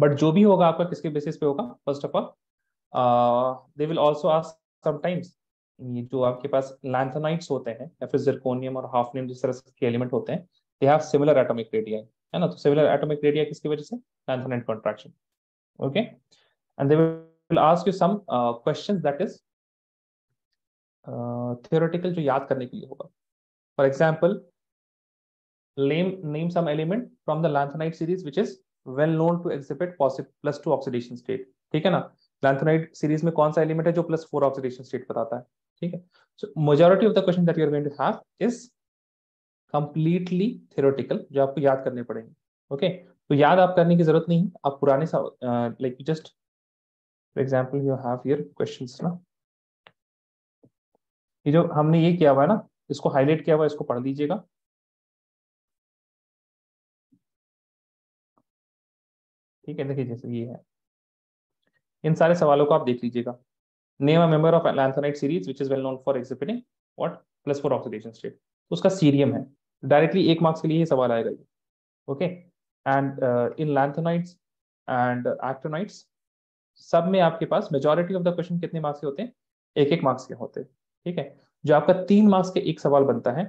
but जो भी होगा आपका किसके बेसिस पे होगा, first of all they will also ask sometimes ये जो आपके पास लैंथेनाइट्स होते हैं या फिर जिरकोनियम और हाफनियम जिस तरह के एलिमेंट होते हैं, they have similar atomic radius, है ना। तो सिमिलर एटॉमिक रेडियस किसकी वजह से, lanthanide contraction, okay. And they will ask you some questions that is theoretical जो याद करने के लिए होगा। For example name some element from the lanthanide series which is well known to exhibit +2 oxidation state, ठीक है ना। lanthanide series में कौन सा एलिमेंट है जो +4 oxidation state बताता है, ठीक है। so majority of the question that you are going to have is completely theoretical, जो आपको याद करने पड़ेंगे, ओके। तो याद आप करने की जरूरत नहीं, आप पुराने like just for example you have here questions ना, ये जो हमने ये किया हुआ है ना, इसको हाईलाइट किया हुआ है, इसको पढ़ लीजिएगा, ठीक है। देखिए जैसे ये है, इन सारे सवालों को आप देख लीजिएगा। Name a member of lanthanide series which is well known for exhibiting what +4 oxidation state, उसका सीरियम है। डायरेक्टली 1 मार्क्स के लिए ये सवाल आएगा, ओके। And in lanthanides and actinides सब में आपके पास मेजॉरिटी ऑफ द क्वेश्चन कितने मार्क्स के होते हैं, 1-1 मार्क्स के होते हैं, ठीक है। जो आपका 3 मार्क्स के एक सवाल बनता है,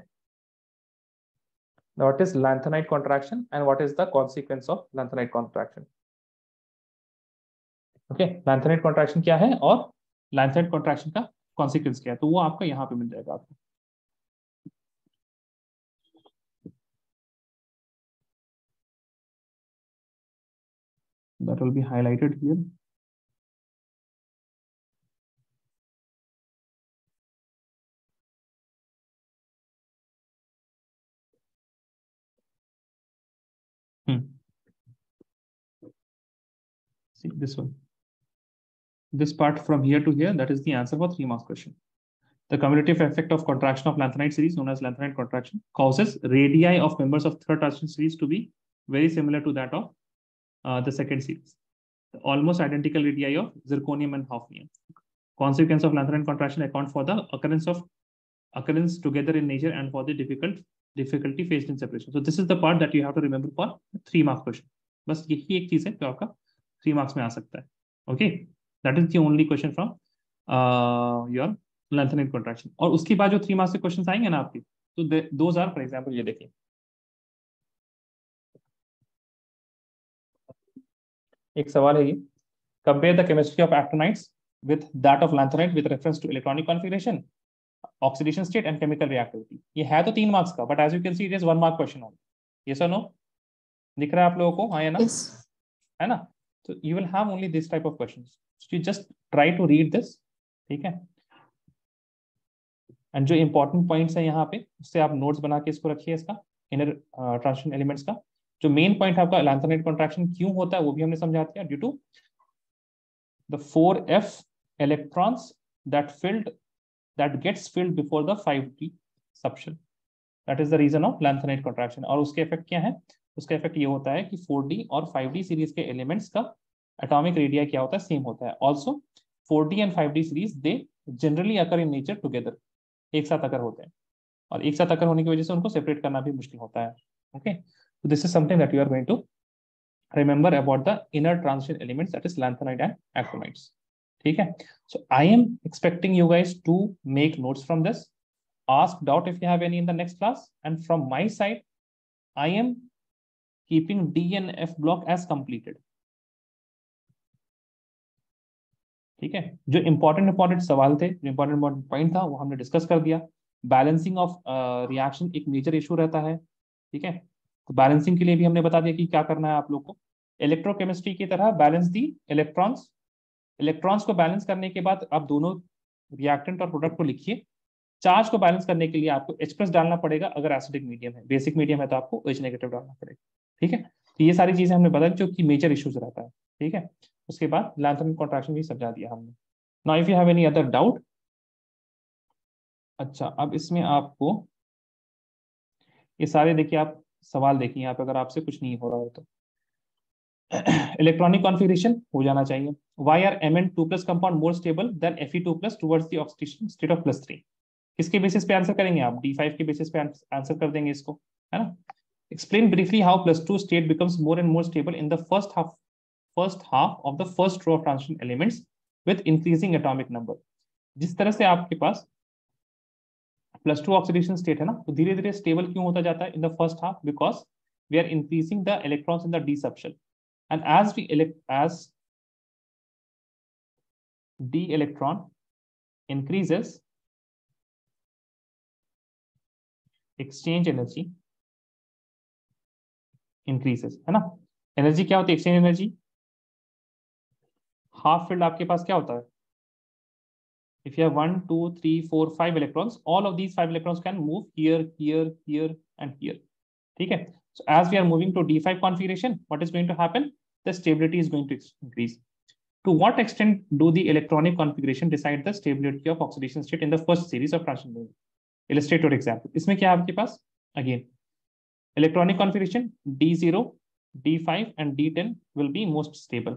what is lanthanide contraction and what is the consequence of lanthanide contraction, okay. Lanthanide contraction क्या है और लैंथेनाइट कॉन्ट्रैक्शन का कॉन्सिक्वेंस क्या है, तो वो आपका यहाँ पे मिल जाएगा आपको। That will be highlighted here. See this one. This part from here to here, that is the answer for 3 marks question. The cumulative effect of contraction of lanthanide series, known as lanthanide contraction, causes radii of members of third transition series to be very similar to that of the second series. The almost identical radii of zirconium and hafnium. Consequence of lanthanide contraction account for the occurrence together in nature and for the difficulty faced in separation. So this is the part that you have to remember for 3 marks question. बस यही एक चीज है जो आपका 3 marks में आ सकता है, okay. That is the only question from your lanthanide contraction. और उसके बाद जो 3 marks के क्वेश्चंस आएंगे ना आपके, तो those are, for example, ये देखिए, एक सवाल है ये, compare the chemistry of actinides with that of lanthanide with reference to electronic configuration, oxidation state and chemical reactivity. ये है तो 3 मार्क्स का, but as you can see it is 1 mark question only. Yes और no, दिख रहा है आप लोगों को, हाँ या ना? Yes. है ना। तो you will have only this type of questions, so you just try to read this, ठीक है। एंड जो इंपॉर्टेंट पॉइंट्स है यहाँ पे, उससे आप नोट्स बना के इसको रखिए, इसका इनर ट्रांजिशन एलिमेंट्स का। जो मेन पॉइंट है आपका लैंथेनाइड कॉन्ट्रैक्शन क्यों होता है वो भी हमने समझा दिया, due to the 4f electrons that gets filled before the 5d subshell. That is the reason of lanthanide contraction. और उसके इफेक्ट क्या है, उसका इफेक्ट ये होता है कि 4d और 5d सीरीज के एलिमेंट्स का एटॉमिक रेडिया क्या होता है, सेम होता है। Also 4d and 5d series they generally occur in nature together, एक साथ अकर होते हैं, और एक साथ अकर होने की वजह से उनको सेपरेट करना भी मुश्किल होता है, okay. So this is something that you are going to remember about the inner transition elements, that is lanthanide and actinides, ठीक है। So I am expecting you guys to make notes from this. ask doubt if you have any in the next class, and from my side I am keeping D and F block as completed. ठीक है, जो important सवाल थे, जो important point था वो हमने discuss कर दिया. बैलेंसिंग ऑफ रिएक्शन एक मेजर इशू रहता है. ठीक है, तो बैलेंसिंग के लिए भी हमने बता दिया कि क्या करना है आप लोग को. इलेक्ट्रोकेमिस्ट्री की तरह बैलेंस दी इलेक्ट्रॉन्स को बैलेंस करने के बाद आप दोनों रिएक्टेंट और प्रोडक्ट को लिखिए. चार्ज को बैलेंस करने के लिए आपको H+ डालना पड़ेगा अगर एसिडिक मीडियम है. बेसिक मीडियम है तो आपको H- डालना पड़ेगा. ठीक है, तो ये सारी चीजें हमने बता दी जो कि मेजर इश्यूज रहता है. ठीक है, उसके बाद लेंथ एंड कॉन्ट्रैक्शन भी समझा दिया हमने. Now if you have any other doubt. अच्छा, अब इसमें आपको ये सारे देखिए, आप सवाल देखिए यहाँ पे, अगर आपसे कुछ नहीं हो रहा है तो इलेक्ट्रॉनिक कॉन्फ़िगरेशन हो जाना चाहिए. Why are Mn2+ compound more stable then Fe2+ towards the oxidation state of +3? किसके बेसिस पे आंसर करेंगे आप? D5 के बेसिस पे आंसर कर देंगे इसको, है ना. Explain briefly how +2 state becomes more and more stable in the first half of the first row of transition elements with increasing atomic number. जिस तरह से आपके पास +2 ऑक्सीडेशन स्टेट है ना, तो धीरे धीरे स्टेबल क्यों होता जाता है in the first half? Because we are increasing the electrons in the d subshell, and as d electron increases, exchange energy increases, है ना. एनर्जी क्या होती है? Exchange energy. हाफ फील्ड आपके पास क्या होता है? if you have 1 2 3 4 5 electrons, all of these 5 electrons can move here and here. ठीक है, so as we are moving to d5 configuration, what is going to happen? The stability is going to increase. To what extent do the electronic configuration decide the stability of oxidation state in the first series of transition movement? Illustrate your example. इसमें क्या है आपके पास? Again, electronic configuration D0, D5 and D10 will be most stable.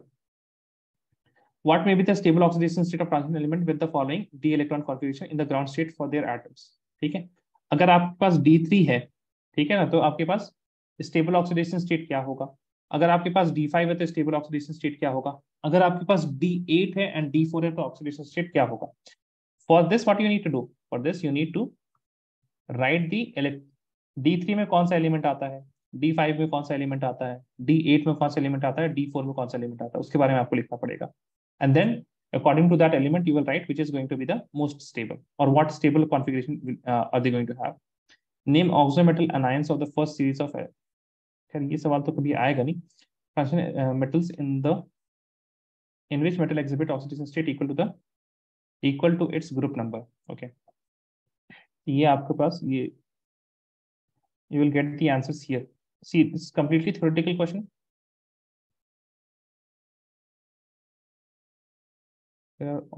What may be the stable oxidation state of transition element with the following d electron configuration in the ground state for their atoms? ठीक है, अगर आपके पास D3 है, ठीक है ना, तो आपके पास स्टेबल ऑक्सीडेशन स्टेट क्या होगा? अगर आपके पास D5 है तो स्टेबल ऑक्सीडेशन स्टेट क्या होगा? अगर आपके पास D8 है एंड D4 है तो ऑक्सीडेशन स्टेट क्या होगा? For this what you need to do? For this you need to write the D3 में कौन सा एलिमेंट आता है, D5 में कौन सा एलिमेंट आता है, D8 में कौन सा एलिमेंट आता है, D4 में कौन सा एलिमेंट आता है, उसके बारे में आपको लिखना पड़ेगा. And then according to that element you will write which is going to be the most stable, or what stable configuration are they going to have. Name oxometal anions of the first series of खैर ये सवाल तो कभी आएगा नहीं. Transition metals in which metal exhibit oxidation state equal to its group number. Okay, ये आपके पास ये you will get the answers here. See, this is completely theoretical question.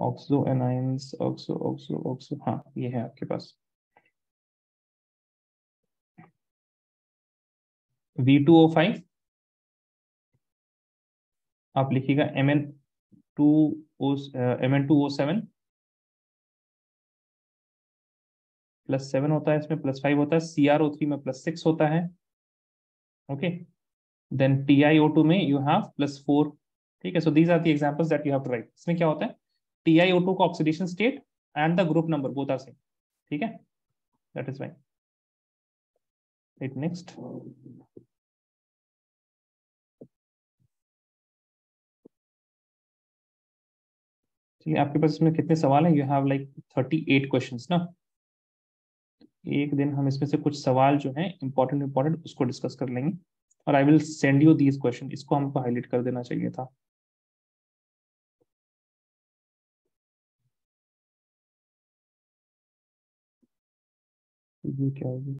Oxo anions oxo हाँ ये है आपके पास. V2O5 आप लिखिएगा Mn2O7 +7 होता है, इसमें +5 होता है. CrO3 में +6 होता है. ओके, देन TiO2 में यू हैव +4. ठीक है, so these are the examples that you have to write. इसमें क्या होता है? TiO2 का oxidation state and the group number both are same. ठीक है, that is why. Right, next. चलिए, आपके पास इसमें कितने सवाल हैं? यू हैव लाइक 38 क्वेश्चंस ना. एक दिन हम इसमें से कुछ सवाल जो हैं इंपॉर्टेंट उसको डिस्कस कर लेंगे, और I will send you these question. इसको हमको हाईलाइट कर देना चाहिए था. ये क्या होगी?